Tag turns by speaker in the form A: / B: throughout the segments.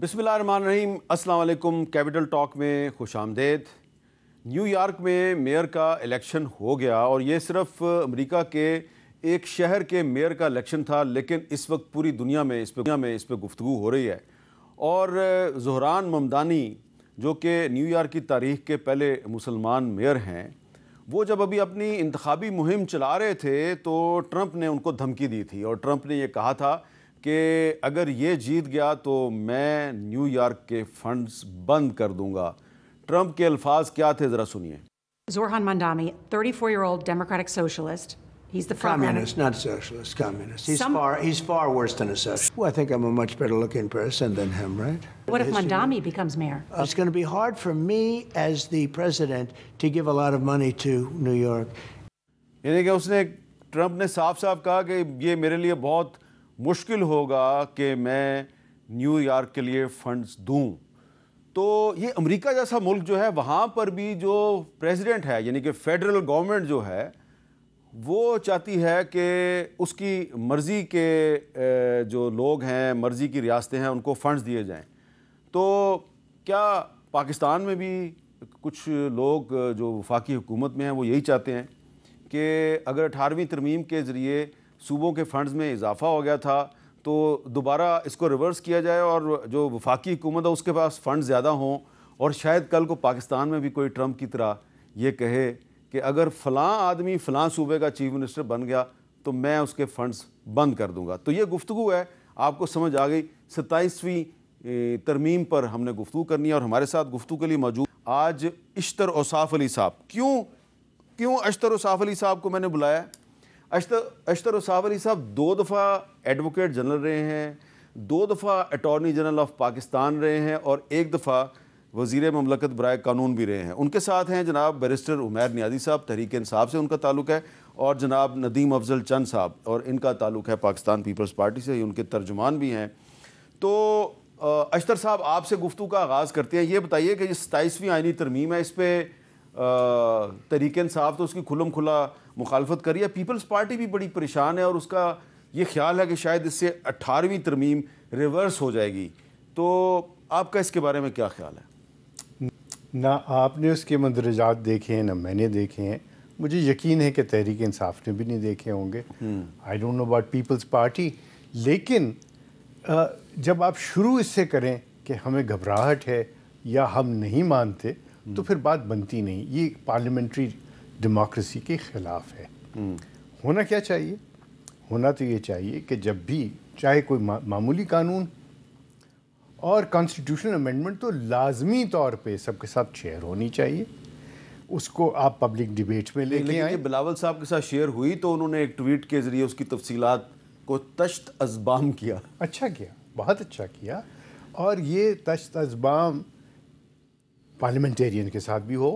A: بسم اللہ الرحمن الرحیم، السلام علیکم۔ کیپٹل ٹاک میں خوش آمدید۔ نیو یارک میں میئر کا الیکشن ہو گیا اور یہ صرف امریکہ کے ایک شہر کے میئر کا الیکشن تھا، لیکن اس وقت پوری دنیا میں اس پہ گفتگو ہو رہی ہے۔ اور زہران ممدانی جو کہ نیو یارک کی تاریخ کے پہلے مسلمان میئر ہیں، وہ جب ابھی اپنی انتخابی مہم چلا رہے تھے تو ٹرمپ نے ان کو دھمکی دی تھی، اور ٹرمپ نے یہ کہا تھا کہ اگر یہ جیت گیا تو میں نیو یارک کے فنڈز بند کر دوں گا۔ ٹرمپ کے الفاظ کیا تھے، ذرا سنیے۔
B: Zohran Mamdani, 34-year-old Democratic socialist. He's the front
C: Communist, not socialist, communist. He's far worse than a socialist. Well, I think I'm a much better looking person than him, right?
B: What if Mamdani becomes mayor?
C: It's going to be hard for me as the president to give a lot of money to New York.
A: یعنی کہ Trump نے صاف کہا کہ یہ میرے لیے بہت مشکل ہوگا کہ میں نیو یارک کے لیے فنڈز دوں۔ تو یہ امریکہ جیسا ملک جو ہے، وہاں پر بھی جو پریزیڈنٹ ہے، یعنی کہ فیڈرل گورنمنٹ جو ہے، وہ چاہتی ہے کہ اس کی مرضی کے جو لوگ ہیں، مرضی کی ریاستیں ہیں، ان کو فنڈز دیے جائیں۔ تو کیا پاکستان میں بھی کچھ لوگ جو وفاقی حکومت میں ہیں وہ یہی چاہتے ہیں کہ اگر 18ویں ترمیم کے ذریعے صوبوں کے فنڈز میں اضافہ ہو گیا تھا تو دوبارہ اس کو ریورس کیا جائے اور جو وفاقی حکومت ہے اس کے پاس فنڈ زیادہ ہوں، اور شاید کل کو پاکستان میں بھی کوئی ٹرمپ کی طرح یہ کہے کہ اگر فلاں آدمی فلاں صوبے کا چیف منسٹر بن گیا تو میں اس کے فنڈز بند کر دوں گا۔ تو یہ گفتگو ہے، آپ کو سمجھ آ گئی۔ 27ویں ترمیم پر ہم نے گفتگو کرنی ہے، اور ہمارے ساتھ گفتگو کے لیے موجود آج اشتر اوصاف علی صاحب۔ کیوں اشتر اوصاف علی صاحب کو میں نے بلایا؟ اشتر اوصاف علی صاحب 2 دفعہ ایڈوکیٹ جنرل رہے ہیں، 2 دفعہ اٹارنی جنرل آف پاکستان رہے ہیں، اور 1 دفعہ وزیر مملکت برائے قانون بھی رہے ہیں۔ ان کے ساتھ ہیں جناب بیرسٹر عمیر نیازی صاحب، تحریک انصاف سے ان کا تعلق ہے، اور جناب ندیم افضل چند صاحب، اور ان کا تعلق ہے پاکستان پیپلز پارٹی سے، ان کے ترجمان بھی ہیں۔ تو اشتر صاحب، آپ سے گفتگو کا آغاز کرتے ہیں۔ یہ بتائیے کہ یہ 27ویں آئینی ترمیم ہے، اس پہ تحریک انصاف تو اس کی کھلم کھلا مخالفت کری ہے، پیپلز پارٹی بھی بڑی پریشان ہے، اور اس کا یہ خیال ہے کہ شاید اس سے 18ویں ترمیم ریورس ہو جائے گی۔ تو آپ کا اس کے بارے میں کیا خیال ہے؟
D: نہ آپ نے اس کے مندرجات دیکھے ہیں، نہ میں نے دیکھے ہیں۔ مجھے یقین ہے کہ تحریک انصاف نے بھی نہیں دیکھے ہوں گے۔ I don't know about Peoples Party, لیکن جب آپ شروع اس سے کریں کہ ہمیں گھبراہٹ ہے یا ہم نہیں مانتے، تو پھر بات بنتی نہیں۔ یہ پارلیمنٹری ڈیموکریسی کے خلاف ہے۔ ہونا کیا چاہیے؟ ہونا تو یہ چاہیے کہ جب بھی چاہے کوئی معمولی قانون اور کانسٹیٹیوشنل امینڈمنٹ، تو لازمی طور پہ سب کے ساتھ شیئر ہونی چاہیے، اس کو آپ پبلک ڈیبیٹ میں لے کے آئیں۔
A: بلاول صاحب کے ساتھ شیئر ہوئی تو انہوں نے ایک ٹویٹ کے ذریعے اس کی تفصیلات کو تشت ازبام کیا۔
D: اچھا کیا، بہت اچھا کیا، اور یہ تشت ازبام پارلیمنٹیرین کے ساتھ بھی ہو،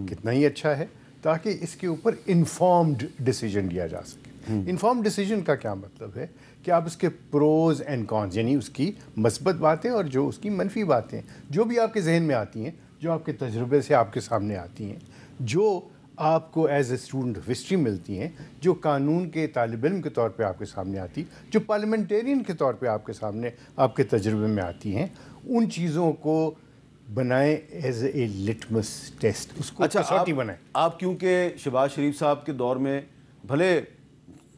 D: کتنا ہی اچھا ہے، تاکہ اس کے اوپر انفارمڈ ڈیسیجن لیا جا سکے۔ انفارمڈ ڈیسیجن کا کیا مطلب ہے کہ آپ اس کے پروز اینڈ کونز، یعنی اس کی مثبت باتیں اور جو اس کی منفی باتیں، جو بھی آپ کے ذہن میں آتی ہیں، جو آپ کے تجربے سے آپ کے سامنے آتی ہیں، جو آپ کو as a student of history ملتی ہیں، جو قانون کے طالب علم کے طور پہ آپ کے سامنے آتی، جو پارلیمنٹیرین کے طور پہ آپ کے سامنے آپ کے تجربے میں آتی ہیں، ان چیزوں کو بنائیں ایز اے لٹمس ٹیسٹ، اس کو کسوٹی بنائیں۔
A: آپ کیونکہ شہباز شریف صاحب کے دور میں بھلے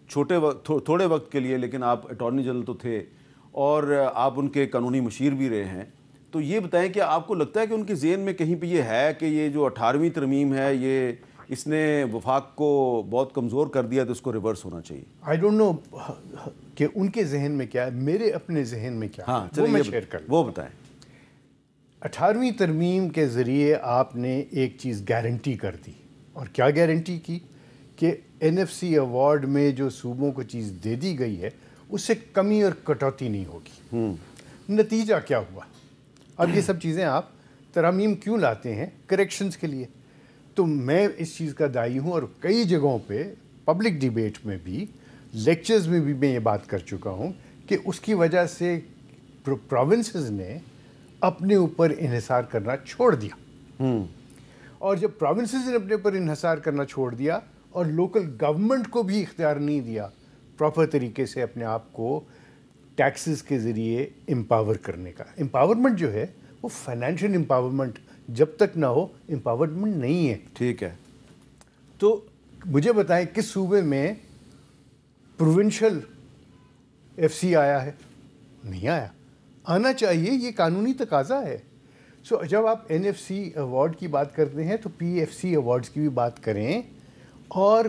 A: تھوڑے وقت کے لیے، لیکن آپ اٹارنی جنرل تو تھے، اور آپ ان کے قانونی مشیر بھی رہے ہیں، تو یہ بتائیں کہ آپ کو لگتا ہے کہ ان کے ذہن میں کہیں پہ یہ ہے کہ یہ جو 18ویں ترمیم ہے، یہ اس نے وفاق کو بہت کمزور کر دیا، تو اس کو ریورس ہونا چاہیے؟
D: آئی ڈونٹ نو کہ ان کے ذہن میں کیا ہے، میرے اپنے ذہن میں کیا ہے، وہ میں شیئر کر لوں۔
A: وہ بتائیں۔
D: 18ویں ترمیم کے ذریعے آپ نے ایک چیز گارنٹی کر دی، اور کیا گارنٹی کی؟ کہ NFC ایوارڈ میں جو صوبوں کو چیز دے دی گئی ہے، اس سے کمی اور کٹوتی نہیں ہوگی۔ نتیجہ کیا ہوا؟ اب یہ سب چیزیں آپ ترامیم کیوں لاتے ہیں؟ کریکشنز کے لیے۔ تو میں اس چیز کا داعی ہوں، اور کئی جگہوں پہ پبلک ڈیبیٹ میں بھی، لیکچرز میں بھی میں یہ بات کر چکا ہوں کہ اس کی وجہ سے پروونسز نے اپنے اوپر انحصار کرنا چھوڑ دیا، اور جب پروونسز نے اپنے اوپر انحصار کرنا چھوڑ دیا اور لوکل گورنمنٹ کو بھی اختیار نہیں دیا پراپر طریقے سے اپنے آپ کو ٹیکسز کے ذریعے امپاور کرنے کا. امپاورمنٹ جو ہے وہ فائنینشیل امپاورمنٹ جب تک نہ ہو امپاورمنٹ نہیں ہے.
A: ٹھیک ہے.
D: تو مجھے بتائیں کس صوبے میں پروونشل ایف سی آیا ہے؟ نہیں آیا. آنا چاہیے, یہ قانونی تقاضا ہے. سو جب آپ این ایف سی ایوارڈ کی بات کرتے ہیں تو پی ایف سی ایوارڈز کی بھی بات کریں اور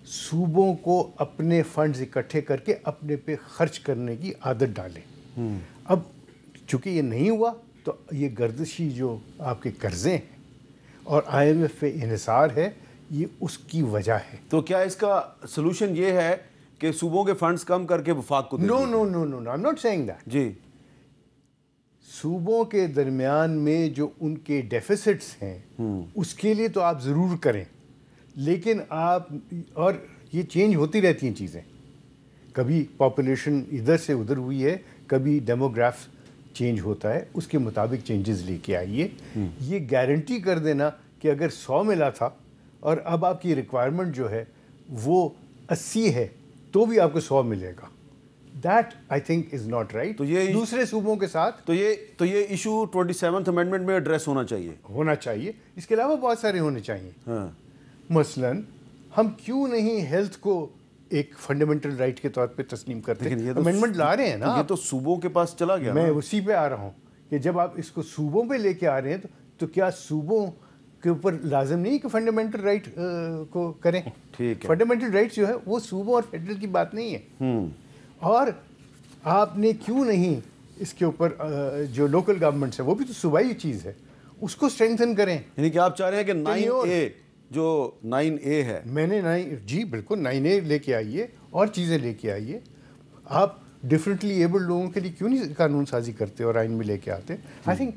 D: صوبوں کو اپنے فنڈز اکٹھے کر کے اپنے پہ خرچ کرنے کی عادت ڈالیں. اب چونکہ یہ نہیں ہوا تو یہ گردشی جو آپ کے قرضے ہیں اور آئی ایم ایف پہ انحصار ہے, یہ اس کی وجہ ہے.
A: تو کیا اس کا سلوشن یہ ہے کہ صوبوں کے فنڈز کم کر کے وفاق کو دے دیں؟
D: No no no no, I am not saying that.
A: جی,
D: صوبوں کے درمیان میں جو ان کے ڈیفیسٹس ہیں اس کے لیے تو آپ ضرور کریں, لیکن آپ, اور یہ چینج ہوتی رہتی ہیں چیزیں, کبھی پاپولیشن ادھر سے ادھر ہوئی ہے, کبھی ڈیموگراف چینج ہوتا ہے, اس کے مطابق چینجز لے کے آئیے. یہ گارنٹی کر دینا کہ اگر 100 ملا تھا اور اب آپ کی ریکوائرمنٹ جو ہے وہ 80 ہے تو بھی آپ کو 100 ملے گا, that I think is not right.
A: تو یہ
D: دوسرے صوبوں کے ساتھ
A: تو یہ ایشو 27th امینڈمنٹ میں ایڈریس ہونا چاہیے.
D: اس کے علاوہ بہت سارے ہونے چاہیے.
A: ہاں,
D: مثلاً ہم کیوں نہیں ہیلتھ کو ایک فنڈامنٹل رائٹ کے طور پہ تسلیم کرتے ہیں؟ امینڈمنٹ لا رہے ہیں نا,
A: یہ تو صوبوں کے پاس چلا گیا.
D: میں اسی پہ آ رہا ہوں کہ جب آپ اس کو صوبوں پہ لے کے آ رہے ہیں تو کیا صوبوں کے اوپر لازم نہیں کہ فنڈامنٹل رائٹ کو کریں؟
A: ٹھیک ہے.
D: فنڈامنٹل رائٹ جو ہے وہ صوبوں اور فیڈرل کی بات نہیں ہے. اور آپ نے کیوں نہیں اس کے اوپر جو لوکل گورنمنٹس ہے وہ بھی تو صوبائی چیز ہے, اس کو اسٹرینتھن کریں.
A: یعنی کہ آپ چاہ رہے ہیں کہ 9A جو 9A ہے,
D: میں نے جی بالکل 9A لے کے آئیے اور چیزیں لے کے آئیے. آپ ڈفرینٹلی ایبلڈ لوگوں کے لیے کیوں نہیں قانون سازی کرتے اور آئین میں لے کے آتے؟ I think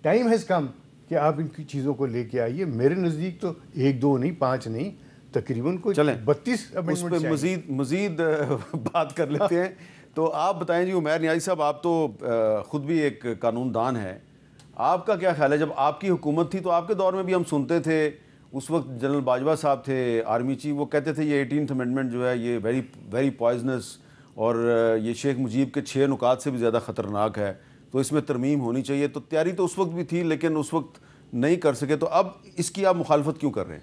D: time has come کہ آپ ان کی چیزوں کو لے کے آئیے. میرے نزدیک تو 1 2 نہیں 5 نہیں, تقریباً کو 32
A: اس پہ مزید بات کر لیتے ہیں. تو آپ بتائیں جی عمیر نیازی صاحب, آپ تو خود بھی ایک قانون دان ہیں, آپ کا کیا خیال ہے؟ جب آپ کی حکومت تھی تو آپ کے دور میں بھی ہم سنتے تھے, اس وقت جنرل باجوہ صاحب تھے آرمی چیف, وہ کہتے تھے یہ 18th امینڈمنٹ جو ہے یہ ویری پوائزنس اور یہ شیخ مجیب کے 6 نکات سے بھی زیادہ خطرناک ہے, تو اس میں ترمیم ہونی چاہیے. تو تیاری تو اس وقت بھی تھی لیکن اس وقت نہیں کر سکے, تو اب اس کی آپ مخالفت کیوں کر رہے ہیں؟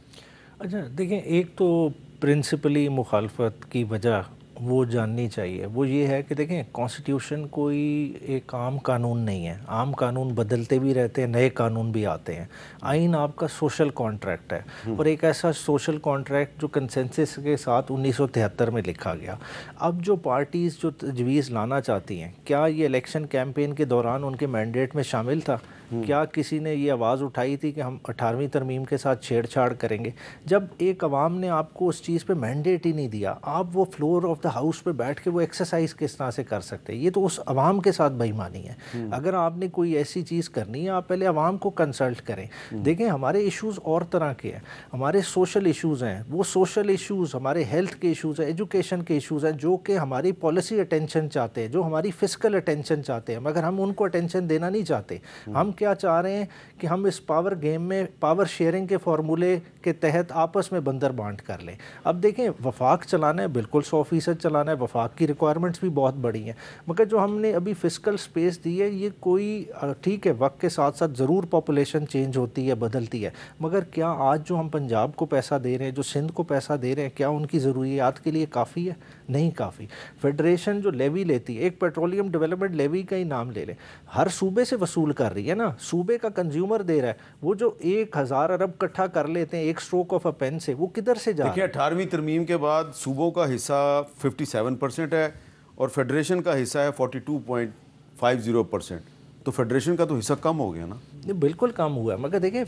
E: اچھا دیکھیں, ایک تو پرنسپلی مخالفت کی وجہ وہ جاننی چاہیے. وہ یہ ہے کہ دیکھیں کانسٹیٹیوشن کوئی ایک عام قانون نہیں ہے, عام قانون بدلتے بھی رہتے ہیں, نئے قانون بھی آتے ہیں. آئین آپ کا سوشل کانٹریکٹ ہے, اور ایک ایسا سوشل کانٹریکٹ جو کنسنسس کے ساتھ 1973 میں لکھا گیا. اب جو پارٹیز جو تجویز لانا چاہتی ہیں, کیا یہ الیکشن کیمپین کے دوران ان کے مینڈیٹ میں شامل تھا؟ کیا کسی نے یہ آواز اٹھائی تھی کہ ہم 18ویں ترمیم کے ساتھ چھیڑ چھاڑ کریں گے؟ جب ایک عوام نے آپ کو اس چیز پہ مینڈیٹ ہی نہیں دیا, آپ وہ فلور آف دا ہاؤس پہ بیٹھ کے وہ ایکسرسائز کس طرح سے کر سکتے ہیں؟ یہ تو اس عوام کے ساتھ بے ایمانی ہے. اگر آپ نے کوئی ایسی چیز کرنی ہے آپ پہلے عوام کو کنسلٹ کریں. دیکھیں ہمارے ایشوز اور طرح کے ہیں, ہمارے سوشل ایشوز ہیں, وہ سوشل ایشوز ہمارے ہیلتھ کے ایشوز ہیں, ایجوکیشن کے ایشوز ہیں, جو کہ ہماری پالیسی اٹینشن چاہتے ہیں, جو ہماری فسکل اٹینشن چاہتے ہیں, مگر ہم ان کو اٹینشن دینا نہیں چاہتے. ہم کیا چاہ رہے ہیں کہ ہم اس پاور گیم میں پاور شیئرنگ کے فارمولے کے تحت آپس میں بندر بانٹ کر لیں. اب دیکھیں وفاق چلانا ہے, بالکل 100% چلانا ہے, وفاق کی ریکوائرمنٹس بھی بہت بڑی ہیں, مگر جو ہم نے ابھی فسکل سپیس دی ہے یہ کوئی ٹھیک ہے وقت کے ساتھ ساتھ ضرور پاپولیشن چینج ہوتی ہے, بدلتی ہے, مگر کیا آج جو ہم پنجاب کو پیسہ دے رہے ہیں, جو سندھ کو پیسہ دے رہے ہیں, کیا ان کی ضروریات کے لیے کافی ہے؟ نہیں کافی. فیڈریشن جو لیوی لیتی ہے, ایک پیٹرولیم ڈیولپمنٹ لیوی کا ہی نام لے لیں, ہر صوبے سے وصول کر رہی ہے نا, صوبے کا کنزیومر دے رہا ہے. وہ جو 1000 ارب اکٹھا کر لیتے ہیں ایک اسٹروک آف اے پین سے, وہ کدھر سے جا رہا ہے؟
A: دیکھیں 18ویں ترمیم کے بعد صوبوں کا حصہ 57% ہے اور فیڈریشن کا حصہ ہے 42.50%. تو فیڈریشن کا تو حصہ کم ہو گیا نا؟
E: بالکل کم ہوا ہے, مگر دیکھیں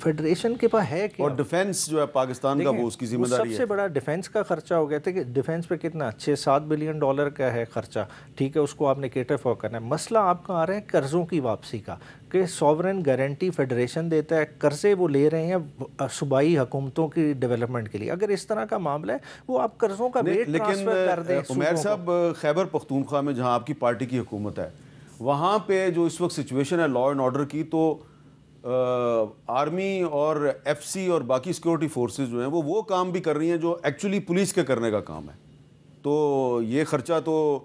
E: فیڈریشن کے پاس ہے کیا؟
A: اور ڈیفینس جو ہے پاکستان کا وہ اس کی ذمہ داری ہے.
E: سب سے بڑا ڈیفینس کا خرچہ ہو گیا تھا کہ ڈیفینس پہ کتنا 6-7 بلین ڈالر کا ہے خرچہ, ٹھیک ہے, اس کو آپ نے کیٹر فور کرنا ہے. مسئلہ آپ کا آ رہا ہے قرضوں کی واپسی کا, کہ سوورن گارنٹی فیڈریشن دیتا ہے, قرضے وہ لے رہے ہیں صوبائی حکومتوں کی ڈیولپمنٹ کے لیے. اگر اس طرح کا معاملہ ہے وہ آپ قرضوں کا ویٹ ٹرانسفر کر دیں.
A: عمیر صاحب خیبر پختونخوا میں جہاں آپ کی پارٹی کی حکومت ہے, وہاں پہ جو اس وقت سچویشن ہے لا اینڈ آرڈر کی, تو آرمی اور ایف سی اور باقی سیکورٹی فورسز جو ہیں وہ کام بھی کر رہی ہیں جو ایکچولی پولیس کے کرنے کا کام ہے. تو یہ خرچہ تو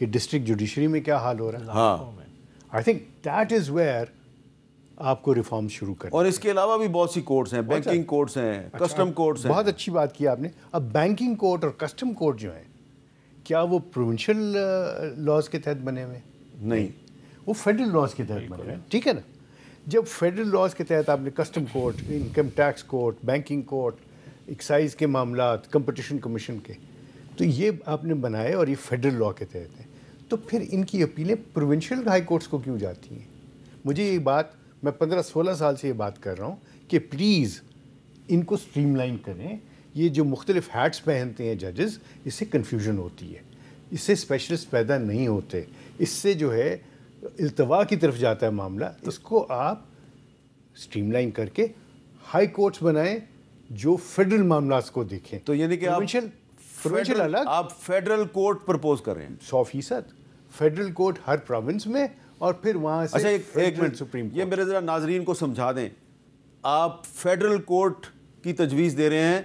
D: کہ ڈسٹرکٹ جوڈیشری میں کیا حال ہو رہا ہے.
A: ہاں
D: I think that is where آپ کو ریفارم شروع کرنا.
A: اور اس کے علاوہ بھی بہت سی کورٹس ہیں, بینکنگ کورٹس ہیں, کسٹم کورٹس ہیں.
D: بہت اچھی بات کی آپ نے. اب بینکنگ کورٹ اور کسٹم کورٹ جو ہیں کیا وہ پروونشل لاز کے تحت بنے ہوئے؟
A: نہیں,
D: وہ فیڈرل لاز کے تحت بنے ہوئے, ٹھیک ہے نا. جب فیڈرل لاز کے تحت آپ نے custom court, income tax court, banking court, excise کے معاملات, کمپٹیشن کمیشن کے, تو یہ آپ نے بنائے اور یہ فیڈرل لا کے تحت ہیں, تو پھر ان کی اپیلیں پروونشل ہائی کورٹس کو کیوں جاتی ہیں؟ مجھے یہ بات, میں 15-16 سال سے یہ بات کر رہا ہوں کہ پلیز ان کو اسٹریم لائن کریں. یہ جو مختلف ہیٹس پہنتے ہیں ججز, اس سے کنفیوژن ہوتی ہے, اس سے اسپیشلسٹ پیدا نہیں ہوتے, اس سے جو ہے التوا کی طرف جاتا ہے معاملہ. اس کو آپ اسٹریم لائن کر کے ہائی کورٹس بنائیں جو فیڈرل معاملات کو دیکھیں.
A: تو یعنی کہ
D: پروونشل الگ,
A: آپ فیڈرل کورٹ پرپوز کر رہے ہیں.
D: 100% فیڈرل کورٹ ہر پروونس میں, اور پھر وہاں سے.
A: اچھا ایک منٹ,
D: سپریم
A: یہ میرے ذرا ناظرین کو سمجھا دیں, آپ فیڈرل کورٹ کی تجویز دے رہے ہیں,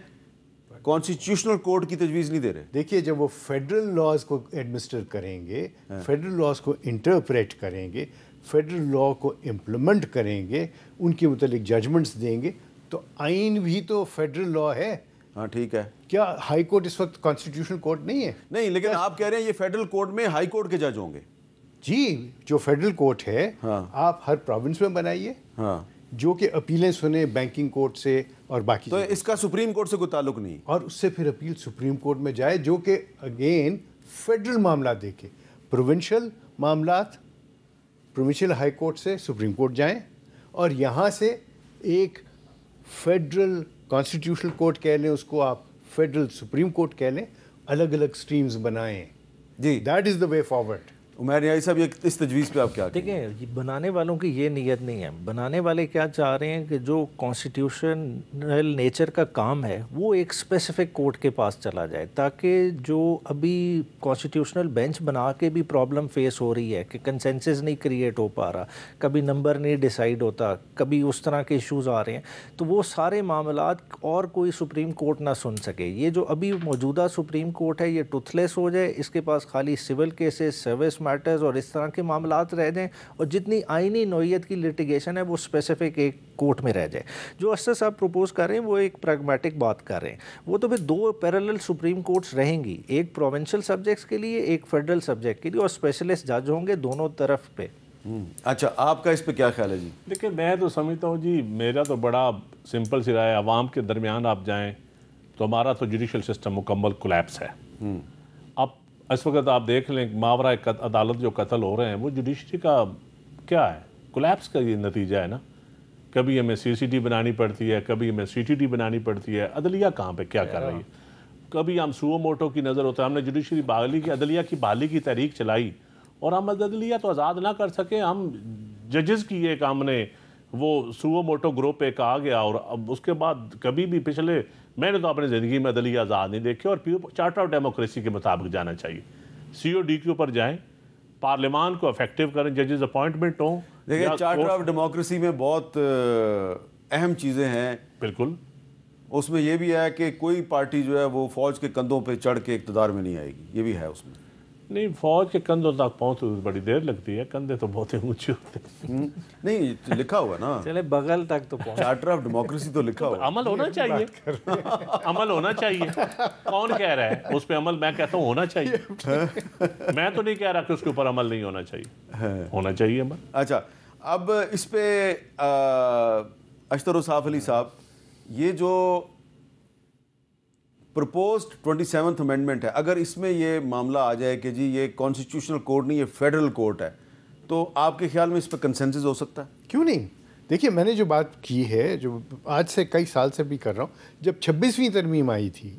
A: کانسٹیٹیوشنل کورٹ کی تجویز نہیں دے رہے.
D: دیکھیے جب وہ فیڈرل لاز کو ایڈمنسٹر کریں گے, فیڈرل لاز کو انٹرپریٹ کریں گے, فیڈرل لا کو امپلیمنٹ کریں گے, ان کے متعلق ججمنٹس دیں گے, تو آئین بھی تو فیڈرل لا ہے.
A: ہاں ٹھیک ہے.
D: کیا ہائی کورٹ اس وقت کانسٹیٹیوشنل کورٹ نہیں ہے؟
A: نہیں, لیکن آپ کہہ رہے ہیں یہ فیڈرل کورٹ میں ہائی کورٹ کے جج ہوں گے.
D: جی, جو فیڈرل کورٹ ہے آپ ہر پروونس میں بنائیے, جو کہ اپیلیں سنیں بینکنگ کورٹ سے اور باقی.
A: تو اس کا سپریم کورٹ سے کوئی تعلق نہیں,
D: اور اس سے پھر اپیل سپریم کورٹ میں جائے, جو کہ اگین فیڈرل معاملات دیکھے. پروونشل معاملات پروونشل ہائی کورٹ سے سپریم کورٹ جائیں, اور یہاں سے ایک فیڈرل کانسٹیٹیوشنل کورٹ کہہ لیں, اس کو آپ فیڈرل سپریم کورٹ کہہ لیں, الگ الگ سٹریمز بنائیں.
A: جی
D: that is the way forward.
A: Umair Niazi صاحب, اس تجویز پہ آپ کیا کہیں؟
E: دیکھیں, بنانے والوں کی یہ نیت نہیں ہے. بنانے والے کیا چاہ رہے ہیں کہ جو کانسٹیٹیوشنل نیچر کا کام ہے وہ ایک اسپیسیفک کورٹ کے پاس چلا جائے, تاکہ جو ابھی کانسٹیٹیوشنل بینچ بنا کے بھی پرابلم فیس ہو رہی ہے کہ کنسنسس نہیں کریٹ ہو پا رہا, کبھی نمبر نہیں ڈیسائیڈ ہوتا, کبھی اس طرح کے ایشوز آ رہے ہیں, تو وہ سارے معاملات اور کوئی سپریم کورٹ نہ سن سکے. یہ جو ابھی موجودہ سپریم کورٹ ہے یہ ٹوتھ لیس ہو جائے, اس کے پاس خالی سول کیسز, سروس میٹرز اور اس طرح کے معاملات رہ جائیں, اور جتنی آئینی نوعیت کی لٹیگیشن ہے وہ اسپیسیفک ایک کورٹ میں رہ جائے. جو اسد صاحب پروپوز کر رہے ہیں وہ ایک پریگمیٹک بات کر رہے ہیں. وہ تو پھر 2 پیرالل سپریم کورٹس رہیں گی, ایک پروونشل سبجیکٹس کے لیے, ایک فیڈرل سبجیکٹ کے لیے, اور اسپیشلسٹ جج ہوں گے دونوں طرف پہ.
A: اچھا, آپ کا اس پہ کیا خیال ہے جی؟
F: دیکھیں, میں تو سمجھتا ہوں جی, میرا تو بڑا سمپل سی رائے ہے. عوام کے درمیان آپ جائیں تو ہمارا تو جوڈیشل سسٹم مکمل کولیپس ہے. اب اس وقت آپ دیکھ لیں ماورا عدالت جو قتل ہو رہے ہیں وہ جوڈیشری کا کیا ہے, کولیپس کا یہ نتیجہ ہے نا. کبھی ہمیں سی سی ٹی بنانی پڑتی ہے, کبھی ہمیں سی ٹی ٹی بنانی پڑتی ہے. عدلیہ کہاں پہ کیا کر رہی ہے؟ کبھی ہم سو موٹو کی نظر ہوتا ہے, ہم نے جوڈیشری بحالی کی, عدلیہ کی بحالی کی تحریک چلائی, اور ہم عدلیہ تو آزاد نہ کر سکے. ہم ججز کی ایک ہم نے وہ سو موٹو گروپ ایک آ گیا, اور اب اس کے بعد کبھی بھی پچھلے, میں نے تو اپنی زندگی میں عدلیہ آزاد نہیں دیکھے. اور چارٹر آف ڈیموکریسی کے مطابق جانا چاہیے. سی او ڈی کیو پر جائیں, پارلیمان کو افیکٹو کریں, ججز اپوائنٹمنٹ ہوں.
A: دیکھیں, چارٹر آف ڈیموکریسی میں بہت اہم چیزیں ہیں.
F: بالکل,
A: اس میں یہ بھی ہے کہ کوئی پارٹی جو ہے وہ فوج کے کندھوں پہ چڑھ کے اقتدار میں نہیں آئے گی, یہ بھی ہے اس میں.
F: نہیں, فوج کے کندھوں تک پہنچ بڑی دیر لگتی ہے, کندھے تو بہت ہی اونچے ہوتے ہیں.
A: نہیں, لکھا ہوا نا,
E: چلے بغل تک تو پہنچ.
A: چارٹر آف ڈیموکریسی تو لکھا ہوا.
F: عمل ہونا چاہیے, عمل ہونا چاہیے. کون کہہ رہا ہے اس پہ عمل؟ میں کہتا ہوں ہونا چاہیے. میں تو نہیں کہہ رہا کہ اس کے اوپر عمل نہیں ہونا چاہیے, ہونا چاہیے عمل.
A: اچھا, اب اس پہ اشتر صاف علی صاحب, یہ جو پرپوزڈ 27th امینڈمنٹ ہے, اگر اس میں یہ معاملہ آ جائے کہ جی یہ کانسٹیٹیوشنل کورٹ نہیں, یہ فیڈرل کورٹ ہے, تو آپ کے خیال میں اس پہ کنسنسس ہو سکتا ہے؟
D: کیوں نہیں. دیکھیے, میں نے جو بات کی ہے, جو آج سے کئی سال سے بھی کر رہا ہوں, جب 26ویں ترمیم آئی تھی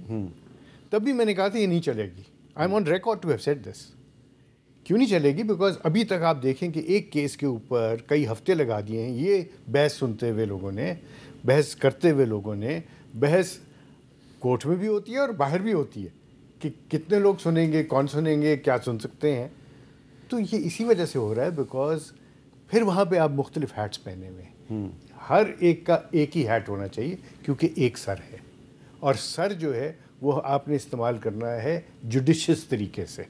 D: تب بھی میں نے کہا تھا یہ نہیں چلے گی. I am on record to have said this. کیوں نہیں چلے گی؟ بیکاز ابھی تک آپ دیکھیں کہ ایک کیس کے اوپر کئی ہفتے لگا دیے ہیں. یہ بحث سنتے ہوئے لوگوں نے, بحث کرتے ہوئے لوگوں نے, بحث کورٹ میں بھی ہوتی ہے اور باہر بھی ہوتی ہے کہ کتنے لوگ سنیں گے, کون سنیں گے, کیا سن سکتے ہیں. تو یہ اسی وجہ سے ہو رہا ہے, بیکاز پھر وہاں پہ آپ مختلف ہیٹس پہنے ہوئے ہیں. ہر ایک کا ایک ہی ہیٹ ہونا چاہیے, کیونکہ ایک سر ہے, اور سر جو ہے وہ آپ نے استعمال کرنا ہے جوڈیشس طریقے سے.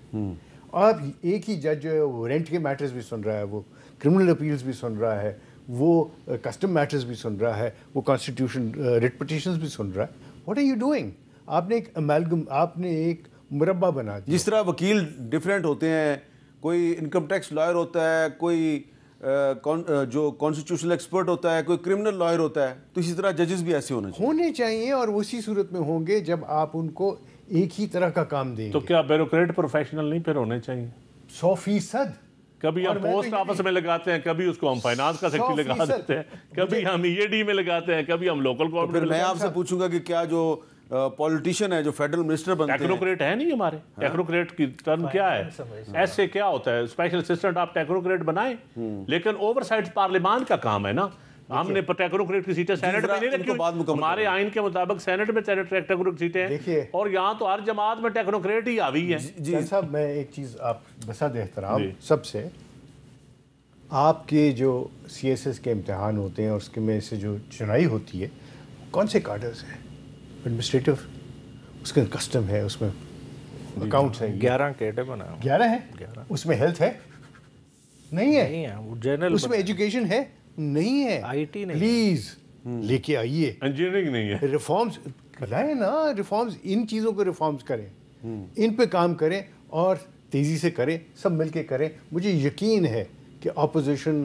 D: آپ ایک ہی جج جو ہے وہ رینٹ کے میٹرز بھی سن رہا ہے, وہ کرمنل اپیلز بھی سن رہا ہے, وہ کسٹم میٹرز بھی سن رہا ہے, وہ کانسٹیٹیوشن ریٹ پٹیشنز بھی سن رہا ہے. What are you doing? آپ نے ایک امالگم, آپ نے ایک مربع بنا دیا.
A: جس طرح وکیل ڈفرینٹ ہوتے ہیں, کوئی انکم ٹیکس لائر ہوتا ہے, کوئی جو کانسٹیٹیوشنل ایکسپرٹ ہوتا ہے, کوئی کرمنل لائر ہوتا ہے, تو اسی طرح ججز بھی ایسے ہونے
D: چاہیے اور اسی صورت میں ہوں گے جب آپ ان کو ایک ہی طرح کا کام دیں گے.
F: تو کیا بیوروکریٹ پروفیشنل نہیں پھر ہونے چاہیے؟
D: 100%.
F: کبھی ہم پوسٹ آفس میں لگاتے ہیں, کبھی اس کو ہم فائنانس کا سیکٹری لگا دیتے ہیں, کبھی ہم ای میں لگاتے ہیں, کبھی ہم لوکل گورنمنٹ.
A: میں آپ سے پوچھوں گا کہ کیا جو پولیٹیشین ہے, جو فیڈرل منسٹر بنتے ہیں,
F: ٹیکنوکریٹ ہے نہیں ہمارے. ٹیکنوکریٹ کی ٹرم کیا ہے؟ ایسے کیا ہوتا ہے, اسپیشل اسسٹنٹ آپ ٹیکنوکریٹ بنائیں, لیکن اوور سائٹ پارلیمان کا کام ہے نا. ہم نے ٹیکنوکریٹ کی سیٹیں سینٹ میں نہیں رکھی. ہمارے آئین کے مطابق سینٹ میں ٹیکنوکریٹ سیٹیں ہیں, اور یہاں تو ہر جماعت میں ٹیکنوکریٹ ہی آوی ہے.
D: جی صاحب, میں ایک چیز آپ بسد احترام سب سے, آپ کے جو سی ایس ایس کے امتحان ہوتے ہیں اور اس کے میں سے جو چنائی ہوتی ہے, کون سے کارڈرز ہیں؟ ایڈمنسٹریٹو, اس کے کسٹم ہے, اس میں اکاؤنٹس ہیں,
E: 11 کیٹے بنا
D: 11 ہیں. اس میں ہیلتھ ہے نہیں ہے,
E: جنرل
D: اس میں ایجوکیشن ہے نہیں ہے,
E: آئی ٹی نہیں,
D: پلیز لے کے آئیے.
F: انجینئرنگ نہیں ہے.
D: ریفارمز لائیں نا, ریفارمز, ان چیزوں کو ریفارمز کریں, ان پہ کام کریں اور تیزی سے کریں, سب مل کے کریں. مجھے یقین ہے کہ اپوزیشن,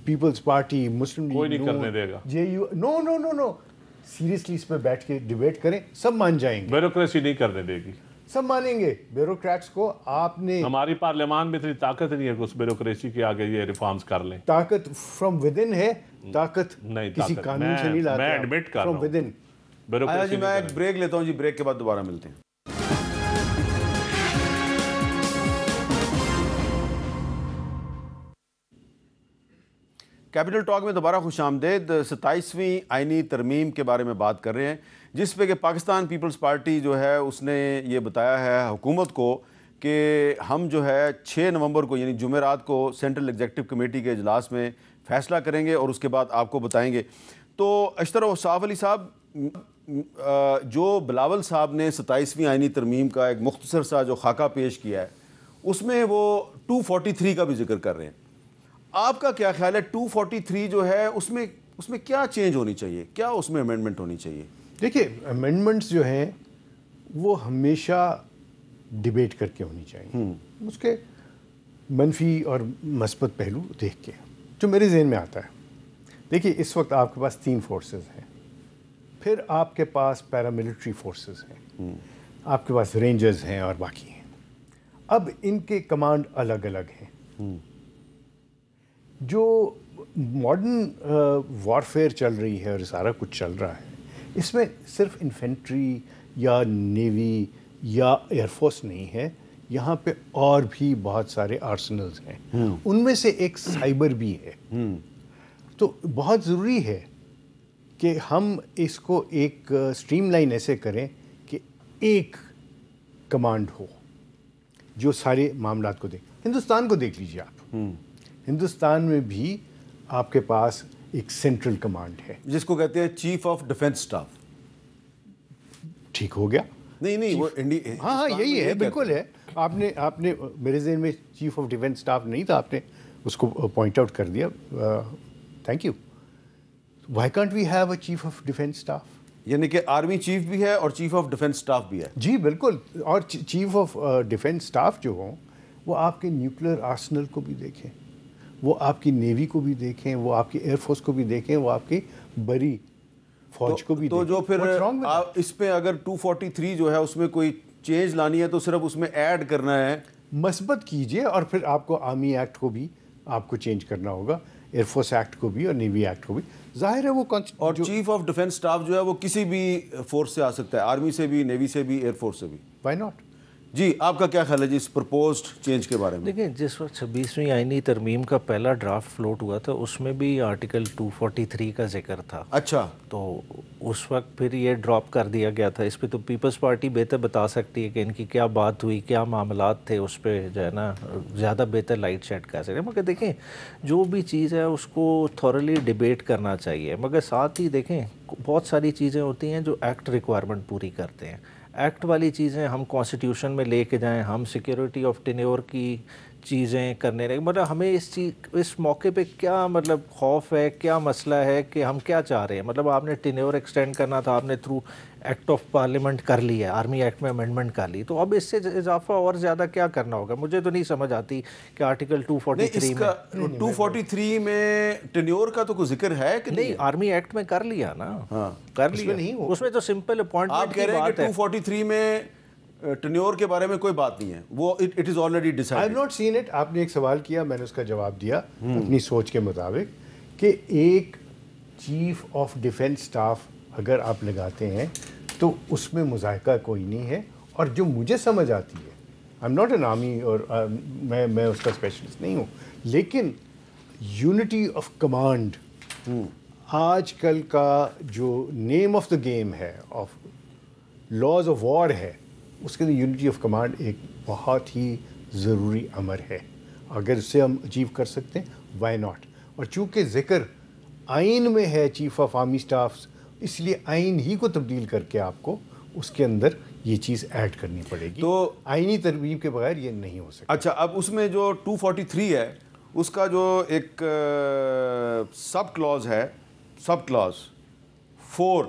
D: پیپلز پارٹی, مسلم لیگ,
F: کوئی نہیں کرنے دے گا.
D: جے you, know no no know, seriously اس پہ بیٹھ کے ڈیبیٹ کریں, سب مان جائیں گے.
F: بیوروکریسی نہیں کرنے دے گی,
D: سب مانیں گے. بیوروکریٹس کو آپ نے,
F: ہماری پارلیمان میں اتنی طاقت نہیں ہے کہ اس بیوروکریسی کے آگے یہ ریفارمز کر لیں.
D: طاقت فرام ود ان ہے, طاقت کسی قانون سے نہیں لاتے.
F: میں ایڈمٹ کر رہا ہوں.
D: From with in.
A: جی میں ایک بریک لیتا ہوں جی, بریک کے بعد دوبارہ ملتے ہیں. کیپٹل ٹاک میں دوبارہ خوش آمدید. 27ویں آئینی ترمیم کے بارے میں بات کر رہے ہیں, جس پہ کہ پاکستان پیپلز پارٹی جو ہے اس نے یہ بتایا ہے حکومت کو کہ ہم جو ہے 6 نومبر کو یعنی جمعرات کو سینٹرل ایگزیکٹو کمیٹی کے اجلاس میں فیصلہ کریں گے اور اس کے بعد آپ کو بتائیں گے. تو اشتر اوصاف علی صاحب, جو بلاول صاحب نے 27ویں آئینی ترمیم کا ایک مختصر سا جو خاکہ پیش کیا ہے, اس میں وہ 243 کا بھی ذکر کر رہے ہیں. آپ کا کیا خیال ہے 243 جو ہے اس میں کیا چینج ہونی چاہیے, کیا اس میں امینڈمنٹ ہونی چاہیے؟
D: دیکھیے, امینڈمنٹس جو ہیں وہ ہمیشہ ڈیبیٹ کر کے ہونی چاہیے, اس کے منفی اور مثبت پہلو دیکھ کے. جو میرے ذہن میں آتا ہے, دیکھیے اس وقت آپ کے پاس 3 فورسز ہیں, پھر آپ کے پاس پیراملٹری فورسز ہیں, آپ کے پاس رینجرز ہیں اور باقی ہیں. اب ان کے کمانڈ الگ الگ ہیں. جو ماڈرن وارفیئر چل رہی ہے اور سارا کچھ چل رہا ہے, اس میں صرف انفینٹری یا نیوی یا ایئر فورس نہیں ہے, یہاں پہ اور بھی بہت سارے آرسنلز ہیں, ان میں سے ایک سائبر بھی ہے. تو بہت ضروری ہے کہ ہم اس کو ایک اسٹریم لائن ایسے کریں کہ ایک کمانڈ ہو جو سارے معاملات کو دیکھ. ہندوستان کو دیکھ لیجیے آپ, ہندوستان میں بھی آپ کے پاس ایک سینٹرل کمانڈ ہے
A: جس کو کہتے ہیں چیف آف ڈیفنس اسٹاف.
D: ٹھیک ہو گیا؟
A: نہیں وہ
D: ہاں یہی ہے, بالکل ہے. آپ نے میرے ذہن میں چیف آف ڈیفنس اسٹاف نہیں تھا, آپ نے اس کو پوائنٹ آؤٹ کر دیا, thank you. Why can't we have a chief of defence staff?
A: یعنی کہ آرمی چیف بھی ہے اور چیف آف ڈیفنس اسٹاف بھی ہے.
D: جی بالکل. اور چیف آف ڈیفنس اسٹاف جو ہوں وہ آپ کے نیوکلیر آرسنل کو بھی دیکھیں, وہ آپ کی نیوی کو بھی دیکھیں, وہ آپ کی ایئر فورس کو بھی دیکھیں, وہ آپ کی بری فوج کو بھی دیکھیں.
A: تو جو پھر اس پہ اگر 243 جو ہے اس میں کوئی چینج لانی ہے تو صرف اس میں ایڈ کرنا ہے,
D: مثبت کیجئے, اور پھر آپ کو آرمی ایکٹ کو بھی آپ کو چینج کرنا ہوگا, ایئر فورس ایکٹ کو بھی اور نیوی ایکٹ کو بھی. ظاہر ہے وہ
A: اور چیف آف ڈیفنس اسٹاف جو ہے وہ کسی بھی فورس سے آ سکتا ہے, آرمی سے بھی, نیوی سے بھی, ایئر فورس سے بھی.
D: Y not?
A: جی آپ کا کیا خیال ہے جی اس پرپوزڈ چینج کے بارے میں؟
E: دیکھیں, جس وقت 26ویں آئینی ترمیم کا پہلا ڈرافٹ فلوٹ ہوا تھا اس میں بھی آرٹیکل 243 کا ذکر تھا.
A: اچھا.
E: تو اس وقت پھر یہ ڈراپ کر دیا گیا تھا. اس پہ تو پیپلز پارٹی بہتر بتا سکتی ہے کہ ان کی کیا بات ہوئی, کیا معاملات تھے, اس پہ جو ہے نا زیادہ بہتر لائٹ شیڈ کر سکتے ہیں. مگر دیکھیں جو بھی چیز ہے اس کو تھورلی ڈیبیٹ کرنا چاہیے, مگر ساتھ ہی دیکھیں بہت ساری چیزیں ہوتی ہیں جو ایکٹ ریکوائرمنٹ پوری کرتے ہیں. ایکٹ والی چیزیں ہم کانسٹیٹیوشن میں لے کے جائیں, ہم سیکیورٹی آف ٹینیور کی چیزیں کرنے لگے. مطلب ہمیں اس موقع پہ کیا مطلب خوف ہے, کیا مسئلہ ہے کہ ہم کیا چاہ رہے ہیں؟ مطلب آپ نے ٹینیور ایکسٹینڈ کرنا تھا, آپ نے تھرو ایکٹ آف پارلیمنٹ کر لی ہے, آرمی ایکٹ میں امینڈمنٹ کر لی, تو اب اس سے اضافہ اور زیادہ کیا کرنا ہوگا؟ مجھے تو نہیں سمجھ آتی کہ آرٹیکل
A: 243 میں ٹینیور کا تو کوئی ذکر ہے کہ
E: نہیں؟ آرمی ایکٹ میں کر لیا نا, کر لیا, اس میں تو سمپل اپوائنٹمنٹ کی بات ہے.
A: 243 میں ٹینیور کے بارے میں کوئی بات نہیں ہے, وہ it is already decided.
D: I have not seen it. آپ نے ایک سوال کیا, میں نے اس کا جواب دیا اپنی سوچ کے مطابق کہ ایک چیف آف ڈیفنس اسٹاف اگر آپ لگاتے ہیں تو اس میں مذائقہ کوئی نہیں ہے. اور جو مجھے سمجھ آتی ہے, آئی ایم ناٹ این آرمی اور میں اس کا اسپیشلسٹ نہیں ہوں, لیکن یونٹی آف کمانڈ آج کل کا جو نیم آف دا گیم ہے, آف لاز آف وار ہے, اس کے لیے یونٹی آف کمانڈ ایک بہت ہی ضروری امر ہے. اگر اسے ہم اچیو کر سکتے ہیں, وائی ناٹ. اور چونکہ ذکر آئین میں ہے چیف آف آرمی اسٹافس, اس لیے آئین ہی کو تبدیل کر کے آپ کو اس کے اندر یہ چیز ایڈ کرنی پڑے گی. تو آئینی ترمیم کے بغیر یہ نہیں ہو سکتا.
A: اچھا, اب اس میں جو 243 ہے اس کا جو ایک سب کلاز ہے, سب کلاز 4,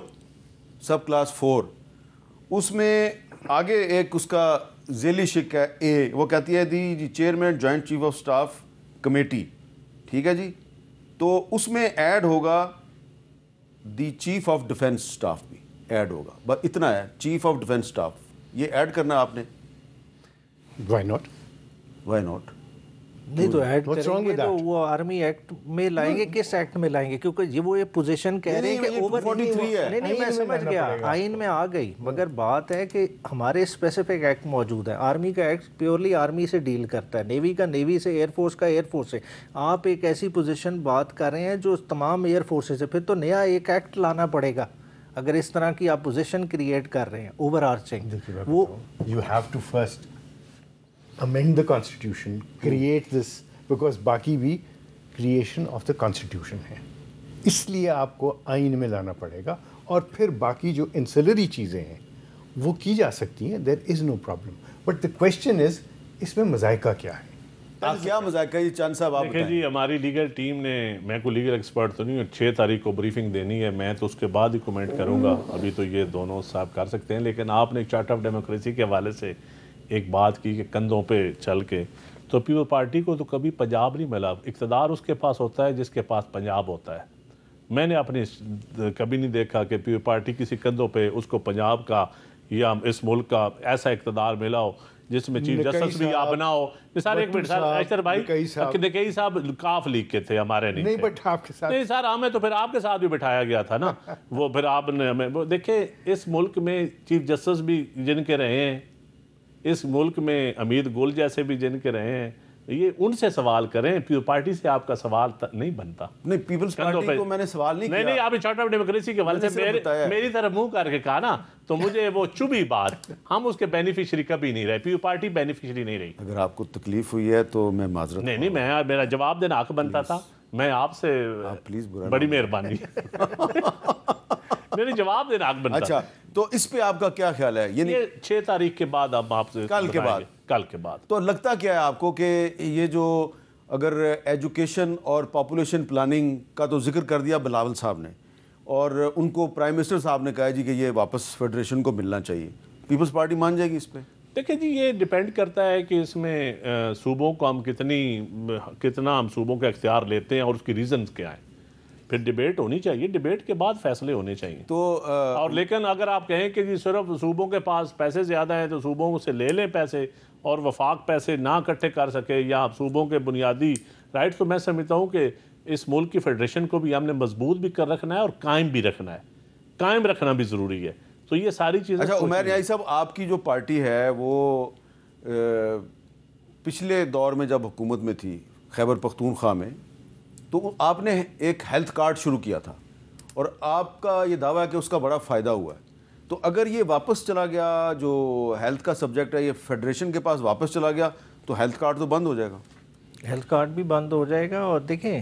A: اس میں آگے ایک اس کا ذیلی شق ہے اے, وہ کہتی ہے the chairman joint chief of staff committee, ٹھیک ہے جی. تو اس میں ایڈ ہوگا the chief of defence staff بھی ایڈ ہوگا, بس اتنا ہے, چیف آف ڈیفنس اسٹاف, یہ ایڈ کرنا آپ نے.
D: وائی ناٹ,
A: وائی ناٹ
E: نہیں تو ایڈ کریں گے تو وہ آرمی ایکٹ میں لائیں گے. کس ایکٹ میں لائیں گے؟ کیونکہ وہ یہ پوزیشن کہہ رہے ہیں کہ اوور
A: 43 ہے.
E: نہیں میں سمجھ گیا, آئین میں آ گئی, مگر بات ہے کہ ہمارے اسپیسیفک ایکٹ موجود ہے. آرمی کا ایکٹ پیورلی آرمی سے ڈیل کرتا ہے, نیوی کا نیوی سے, ایئر فورس کا ایئر فورس سے. آپ ایک ایسی پوزیشن بات کر رہے ہیں جو تمام ایئر فورسز سے, پھر تو نیا ایک ایکٹ لانا پڑے گا اگر اس طرح کی آپ پوزیشن کریٹ کر رہے ہیں اوور آرچنگ. وہ
D: you have to first amend the constitution, create this, because باقی بھی creation of the constitution ہے, اس لیے آپ کو آئین میں لانا پڑے گا. اور پھر باقی جو انسلری چیزیں ہیں وہ کی جا سکتی ہیں, there is no problem, but the question is اس میں مذائقہ کیا ہے؟
A: کیا مذائقہ ہے؟ چاند صاحب آپ
F: دیکھیں جی, ہماری لیگل ٹیم نے, میں کوئی لیگل ایکسپرٹ تو نہیں ہوں, 6 تاریخ کو بریفنگ دینی ہے, میں تو اس کے بعد ہی کومنٹ کروں گا, ابھی تو یہ دونوں صاحب کر سکتے ہیں. لیکن آپ نے چارٹر آف ڈیموکریسی کے حوالے سے ایک بات کی کہ کندھوں پہ چل کے, تو پیپل پارٹی کو تو کبھی پنجاب نہیں ملا. اقتدار اس کے پاس ہوتا ہے جس کے پاس پنجاب ہوتا ہے. میں نے اپنی کبھی نہیں دیکھا کہ پیپل پارٹی کسی کندھوں پہ اس کو پنجاب کا یا اس ملک کا ایسا اقتدار ملا ہو جس میں چیف جسٹس بھی آپ نہ ہو. سر ایک منٹ سر, ایشر بھائی نکئی صاحب کاف لیگ کے تھے, ہمارے نہیں
D: بٹ آپ کے ساتھ
F: نہیں سر, ہمیں تو پھر آپ کے ساتھ بھی بٹھایا گیا تھا نا. وہ پھر آپ نے ہمیں دیکھیں, اس ملک میں چیف جسٹس بھی جن کے رہے ہیں, اس ملک میں امید گل جیسے بھی جن کے رہے ہیں, یہ ان سے سوال کریں. پیپل پارٹی سے آپ کا سوال نہیں بنتا.
A: نہیں, پیپلز پارٹی کو میں نے سوال نہیں کیا.
F: نہیں, آپ نے چارٹر آف ڈیموکریسی کے حوالے سے میری طرف منہ کر کے کہا نا, تو مجھے وہ چبھی بات. ہم اس کے بینیفیشری کبھی نہیں رہے, پیپل پارٹی بینیفیشری نہیں رہی.
A: اگر آپ کو تکلیف ہوئی ہے تو میں معذرت.
F: نہیں, میرا جواب دینا حق بنتا تھا. میں آپ سے
A: پلیز
F: بڑی مہربانی میری جواب دینا حق بنتا.
A: اچھا, تو اس پہ آپ کا کیا خیال ہے؟
F: یہ 6 تاریخ کے بعد آپ سے
A: کل کے بعد
F: تو
A: لگتا کیا ہے آپ کو کہ یہ جو اگر ایجوکیشن اور پاپولیشن پلاننگ کا تو ذکر کر دیا بلاول صاحب نے, اور ان کو پرائم منسٹر صاحب نے کہا جی کہ یہ واپس فیڈریشن کو ملنا چاہیے, پیپلز پارٹی مان جائے گی اس پہ؟
F: دیکھیں جی, یہ ڈیپینڈ کرتا ہے کہ اس میں صوبوں کو ہم کتنا ہم صوبوں کا اختیار لیتے ہیں اور اس کی ریزنز کیا ہیں. پھر ڈیبیٹ ہونی چاہیے, ڈیبیٹ کے بعد فیصلے ہونے چاہیے.
A: تو
F: اور لیکن اگر آپ کہیں کہ جی صرف صوبوں کے پاس پیسے زیادہ ہیں تو صوبوں سے لے لیں پیسے, اور وفاق پیسے نہ اکٹھے کر سکے, یا صوبوں کے بنیادی رائٹ, تو میں سمجھتا ہوں کہ اس ملک کی فیڈریشن کو بھی ہم نے مضبوط بھی کر رکھنا ہے اور قائم بھی رکھنا ہے. قائم رکھنا بھی ضروری ہے. تو یہ ساری چیزیں.
A: اچھا عمیر نیازی صاحب, آپ کی جو پارٹی ہے وہ پچھلے دور میں جب حکومت میں تھی خیبر پختونخوا میں, تو آپ نے ایک ہیلتھ کارڈ شروع کیا تھا, اور آپ کا یہ دعویٰ ہے کہ اس کا بڑا فائدہ ہوا ہے. تو اگر یہ واپس چلا گیا, جو ہیلتھ کا سبجیکٹ ہے یہ فیڈریشن کے پاس واپس چلا گیا, تو ہیلتھ کارڈ تو بند ہو جائے گا.
E: ہیلتھ کارڈ بھی بند ہو جائے گا. اور دیکھیں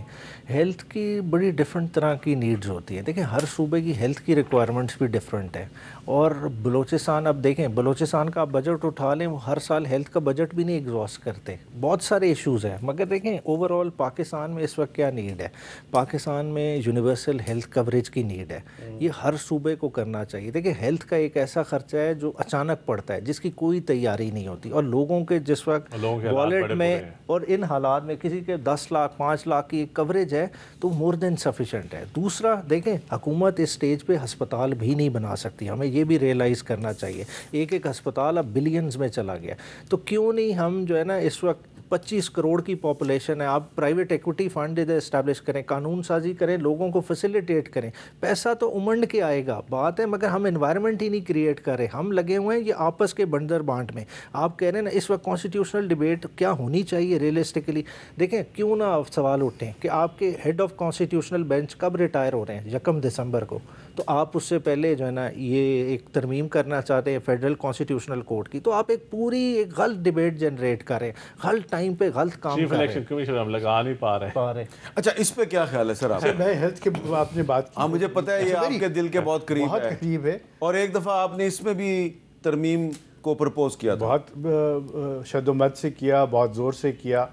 E: ہیلتھ کی بڑی ڈفرینٹ طرح کی نیڈز ہوتی ہیں. دیکھیں ہر صوبے کی ہیلتھ کی ریکوائرمنٹس بھی ڈفرینٹ ہیں. اور بلوچستان, اب دیکھیں بلوچستان کا آپ بجٹ اٹھا لیں, وہ ہر سال ہیلتھ کا بجٹ بھی نہیں ایگزاسٹ کرتے. بہت سارے ایشوز ہیں. مگر دیکھیں اوور آل پاکستان میں اس وقت کیا نیڈ ہے, پاکستان میں یونیورسل ہیلتھ کوریج کی نیڈ ہے. یہ ہر صوبے کو کرنا چاہیے. دیکھیں ہیلتھ کا ایک ایسا خرچہ ہے جو اچانک پڑتا ہے, جس کی کوئی تیاری نہیں ہوتی, اور لوگوں کے جس وقت والیٹ میں اور ان حالات میں کسی کے 10 لاکھ 5 لاکھ کی کوریج ہے تو مور دین سفیشینٹ ہے. دوسرا دیکھیں حکومت اس سٹیج پہ ہسپتال بھی نہیں بنا سکتی. ہمیں یہ بھی ریئلائز کرنا چاہیے. ایک ایک ہسپتال اب بلینز میں چلا گیا. تو کیوں نہیں ہم جو ہے نا, اس وقت 25 کروڑ کی پاپولیشن ہے, آپ پرائیویٹ ایکوٹی فنڈ اسٹیبلش کریں, قانون سازی کریں, لوگوں کو فیسیلیٹیٹ کریں. پیسہ تو امنڈ کے آئے گا بات ہے, مگر ہم انوائرمنٹ ہی نہیں کریٹ کر رہے. ہم لگے ہوئے ہیں یہ آپس کے بندر بانٹ میں. آپ کہہ رہے ہیں نا اس وقت کانسٹیٹیوشنل ڈیبیٹ کیا ہونی چاہیے ریئلسٹکلی. دیکھیں کیوں نہ سوال اٹھیں کہ آپ کے ہیڈ آف کانسٹیٹیوشنل بینچ کب ریٹائر ہو رہے ہیں, 1 دسمبر کو. تو آپ اس سے پہلے جو ہے نا یہ ایک ترمیم کرنا چاہتے ہیں فیڈرل کانسٹیٹیوشنل کورٹ کی, تو آپ ایک پوری ایک غلط ڈیبیٹ جنریٹ کر رہے ہیں, غلط ٹائم پہ غلط کام
F: چیف
E: کر رہے
F: الیکشن کمیشن ہم لگا نہیں پا رہے.
A: اچھا اس پہ کیا خیال ہے سر آپ؟
D: میں ہیلتھ کے آپ نے بات کی,
A: ہاں مجھے پتہ ہے یہ آپ کے دل کے بہت قریب ہے, اور ایک دفعہ آپ نے اس میں بھی ترمیم کو پرپوز کیا تھا.
D: بہت شد و مد سے کیا, بہت زور سے کیا.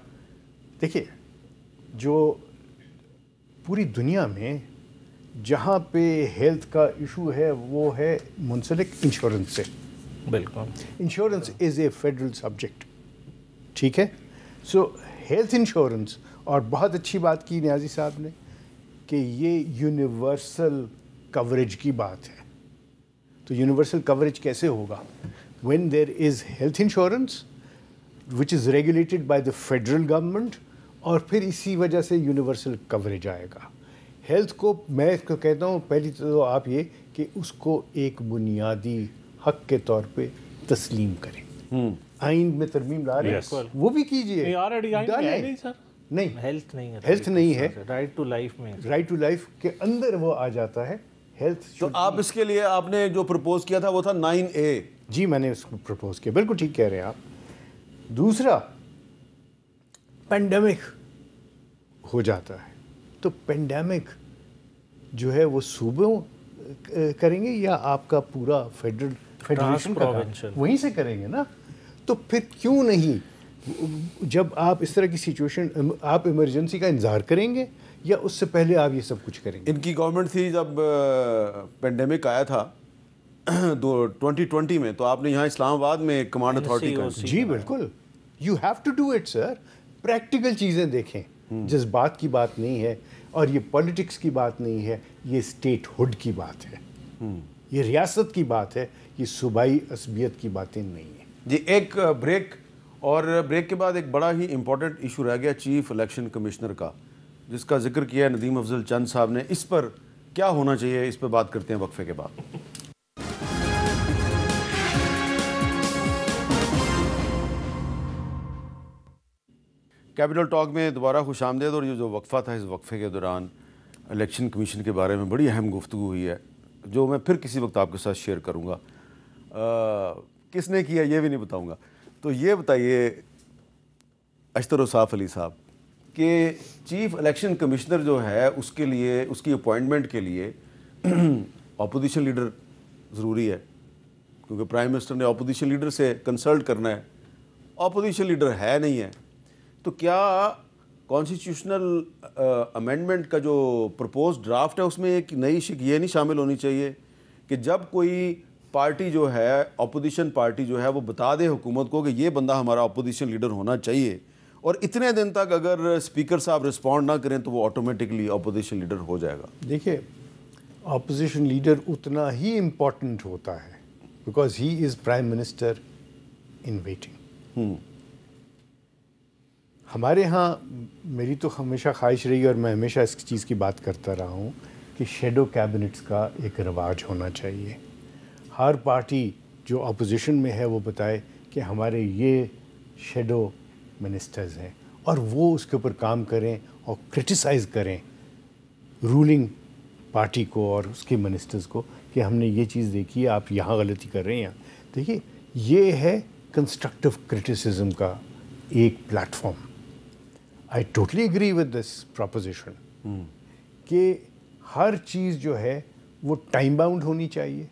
D: دیکھیے جو پوری دنیا میں جہاں پہ ہیلتھ کا ایشو ہے وہ ہے منسلک انشورنس سے.
E: بالکل
D: insurance is a federal subject, ٹھیک ہے. سو ہیلتھ انشورنس, اور بہت اچھی بات کی نیازی صاحب نے کہ یہ یونیورسل کوریج کی بات ہے. تو یونیورسل کوریج کیسے ہوگا؟ When there is health insurance which is regulated by the federal government, اور پھر اسی وجہ سے یونیورسل کوریج آئے گا. ہیلتھ کو میں اس کو کہتا ہوں پہلی تو آپ یہ کہ اس کو ایک بنیادی حق کے طور پہ تسلیم کریں. آئین میں ترمیم لا رہے ہیں وہ بھی کیجیے. نہیں
E: ہیلتھ نہیں ہے,
D: ہیلتھ نہیں ہے,
E: رائٹ ٹو لائف میں,
D: رائٹ ٹو لائف کے اندر وہ آ جاتا ہے ہیلتھ.
A: تو آپ اس کے لیے آپ نے جو پرپوز کیا تھا وہ تھا 9A.
D: جی میں نے اس کو پرپوز کیا, بالکل ٹھیک کہہ رہے ہیں آپ. دوسرا پینڈیمک ہو جاتا ہے تو پینڈیمک جو ہے وہ صوبوں کریں گے یا آپ کا پورا فیڈریشن کا وہیں سے کریں گے نا. تو پھر کیوں نہیں جب آپ اس طرح کی سچویشن آپ ایمرجنسی کا انتظار کریں گے یا اس سے پہلے آپ یہ سب کچھ کریں گے؟
A: ان کی گورنمنٹ تھی جب پینڈیمک آیا تھا 2020 میں, تو آپ نے یہاں اسلام آباد میں کمانڈ اتھارٹی کا.
D: جی بالکل, you have to do it sir. Practical چیزیں دیکھیں, جذبات کی بات نہیں ہے اور یہ پولیٹکس کی بات نہیں ہے, یہ اسٹیٹ ہوڈ کی بات ہے, یہ ریاست کی بات ہے, یہ صوبائی عصبیت کی باتیں نہیں ہیں.
A: جی ایک بریک, اور بریک کے بعد ایک بڑا ہی امپورٹنٹ ایشو رہ گیا چیف الیکشن کمشنر کا, جس کا ذکر کیا ہے ندیم افضل چند صاحب نے. اس پر کیا ہونا چاہیے, اس پہ بات کرتے ہیں وقفے کے بعد. کیپٹل ٹاک میں دوبارہ خوش آمدید. اور یہ جو وقفہ تھا, اس وقفے کے دوران الیکشن کمیشن کے بارے میں بڑی اہم گفتگو ہوئی ہے, جو میں پھر کسی وقت آپ کے ساتھ شیئر کروں گا. کس نے کیا یہ بھی نہیں بتاؤں گا. تو یہ بتائیے اشتر وصاف علی صاحب کہ چیف الیکشن کمشنر جو ہے اس کے لیے, اس کی اپوائنٹمنٹ کے لیے اپوزیشن لیڈر ضروری ہے, کیونکہ پرائم منسٹر نے اپوزیشن لیڈر سے کنسلٹ کرنا ہے. اپوزیشن لیڈر ہے نہیں ہے, تو کیا کانسٹیٹیوشنل امینڈمنٹ کا جو پرپوز ڈرافٹ ہے اس میں ایک نئی شک یہ نہیں شامل ہونی چاہیے کہ جب کوئی پارٹی جو ہے, اپوزیشن پارٹی جو ہے, وہ بتا دے حکومت کو کہ یہ بندہ ہمارا اپوزیشن لیڈر ہونا چاہیے, اور اتنے دن تک اگر اسپیکر صاحب رسپونڈ نہ کریں تو وہ آٹومیٹکلی اپوزیشن لیڈر ہو جائے گا؟
D: دیکھیے اپوزیشن لیڈر اتنا ہی امپورٹنٹ ہوتا ہے because he is prime minister in waiting. ہمارے ہاں میری تو ہمیشہ خواہش رہی اور میں ہمیشہ اس چیز کی بات کرتا رہا ہوں کہ شیڈو کیبنٹس کا ایک رواج ہونا چاہیے. ہر پارٹی جو اپوزیشن میں ہے وہ بتائے کہ ہمارے یہ شیڈو منسٹرز ہیں, اور وہ اس کے اوپر کام کریں اور کرٹیسائز کریں رولنگ پارٹی کو اور اس کے منسٹرز کو کہ ہم نے یہ چیز دیکھی ہے, آپ یہاں غلطی کر رہے ہیں. دیکھیے یہ ہے کنسٹرکٹیو کرٹیسزم کا ایک plate form. I totally agree with this proposition کہ ہر چیز جو ہے وہ ٹائم باؤنڈ ہونی چاہیے،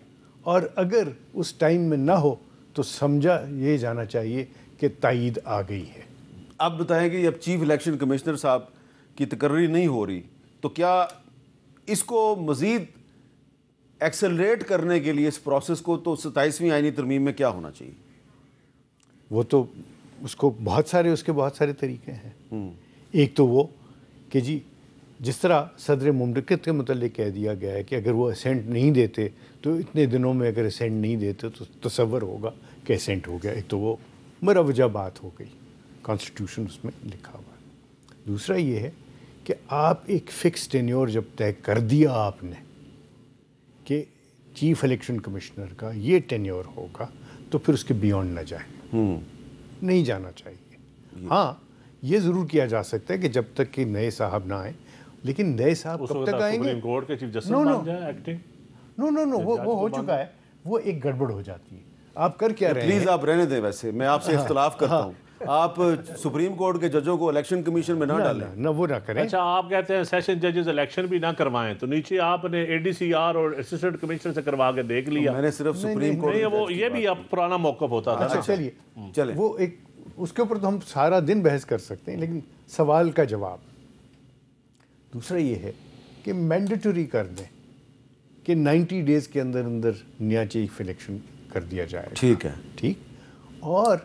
D: اور اگر اس ٹائم میں نہ ہو تو سمجھا یہ جانا چاہیے کہ تائید آ گئی ہے۔
A: آپ بتائیں کہ اب چیف الیکشن کمشنر صاحب کی تقرری نہیں ہو رہی تو کیا اس کو مزید ایکسلریٹ کرنے کے لیے اس پروسیس کو تو 27ویں آئینی ترمیم میں کیا ہونا چاہیے؟
D: وہ تو اس کے بہت سارے طریقے ہیں۔ ایک تو وہ کہ جی جس طرح صدر مملکت کے متعلق کہہ دیا گیا ہے کہ اگر وہ اسینٹ نہیں دیتے تو اتنے دنوں میں اگر اسینٹ نہیں دیتے تو تصور ہوگا کہ اسینٹ ہو گیا۔ ایک تو وہ مروجہ بات ہو گئی، کانسٹیٹیوشن اس میں لکھا ہوا ہے۔ دوسرا یہ ہے کہ آپ ایک فکس ٹینیور جب طے کر دیا آپ نے کہ چیف الیکشن کمشنر کا یہ ٹینیور ہوگا تو پھر اس کے بیونڈ نہ جائیں، نہیں جانا چاہیے۔ ہاں یہ ضرور کیا جا سکتا ہے کہ جب تک کہ نئے صاحب نہ آئیں، لیکن نئے صاحب کب تک آئیں گے؟
F: سپریم کورٹ کے چیف جسٹس بن جائیں ایکٹنگ؟
D: نو وہ ہو چکا ہے، وہ ایک گڑبڑ ہو جاتی ہے۔ آپ کر کیا رہے ہیں؟
A: پلیز آپ رہنے دیں، ویسے میں آپ سے اختلاف کرتا ہوں، آپ سپریم کورٹ کے ججوں کو الیکشن کمیشن میں نہ ڈالیں۔
D: نہ وہ نہ کریں۔
F: اچھا آپ کہتے ہیں سیشن ججز الیکشن بھی نہ کروائیں، تو نیچے آپ نے اے ڈی سی آر اور اسسٹنٹ کمشنر سے کروا کے دیکھ لیا۔
A: میں نے صرف سپریم کورٹ
F: نہیں وہ یہ بھی اب پرانا موقف ہوتا تھا۔
D: اچھا چلیے
A: چلیں،
D: وہ ایک اس کے اوپر تو ہم سارا دن بحث کر سکتے ہیں، لیکن سوال کا جواب دوسرا یہ ہے کہ مینڈیٹری کر دیں کہ 90 ڈیز کے اندر نیا چیف الیکشن کر دیا جائے۔
A: ٹھیک ہے،
D: ٹھیک، اور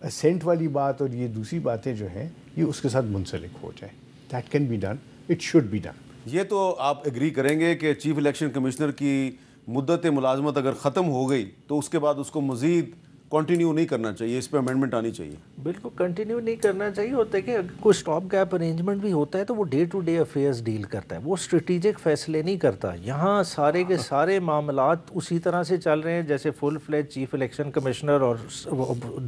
D: اسینٹ والی بات اور یہ دوسری باتیں جو ہیں یہ اس کے ساتھ منسلک ہو جائیں۔ That can be done, it should be done.
A: یہ تو آپ ایگری کریں گے کہ چیف الیکشن کمشنر کی مدت ملازمت اگر ختم ہو گئی تو اس کے بعد اس کو مزید کنٹینیو نہیں کرنا چاہیے، اس پہ امینڈمنٹ آنی چاہیے؟
E: بالکل کنٹینیو نہیں کرنا چاہیے۔ ہوتا ہے کہ اگر کوئی اسٹاپ گیپ ارینجمنٹ بھی ہوتا ہے تو وہ day to day affairs deal کرتا ہے، وہ اسٹریٹجک فیصلے نہیں کرتا۔ یہاں سارے کے سارے معاملات اسی طرح سے چل رہے ہیں جیسے فل فلیج چیف الیکشن کمشنر اور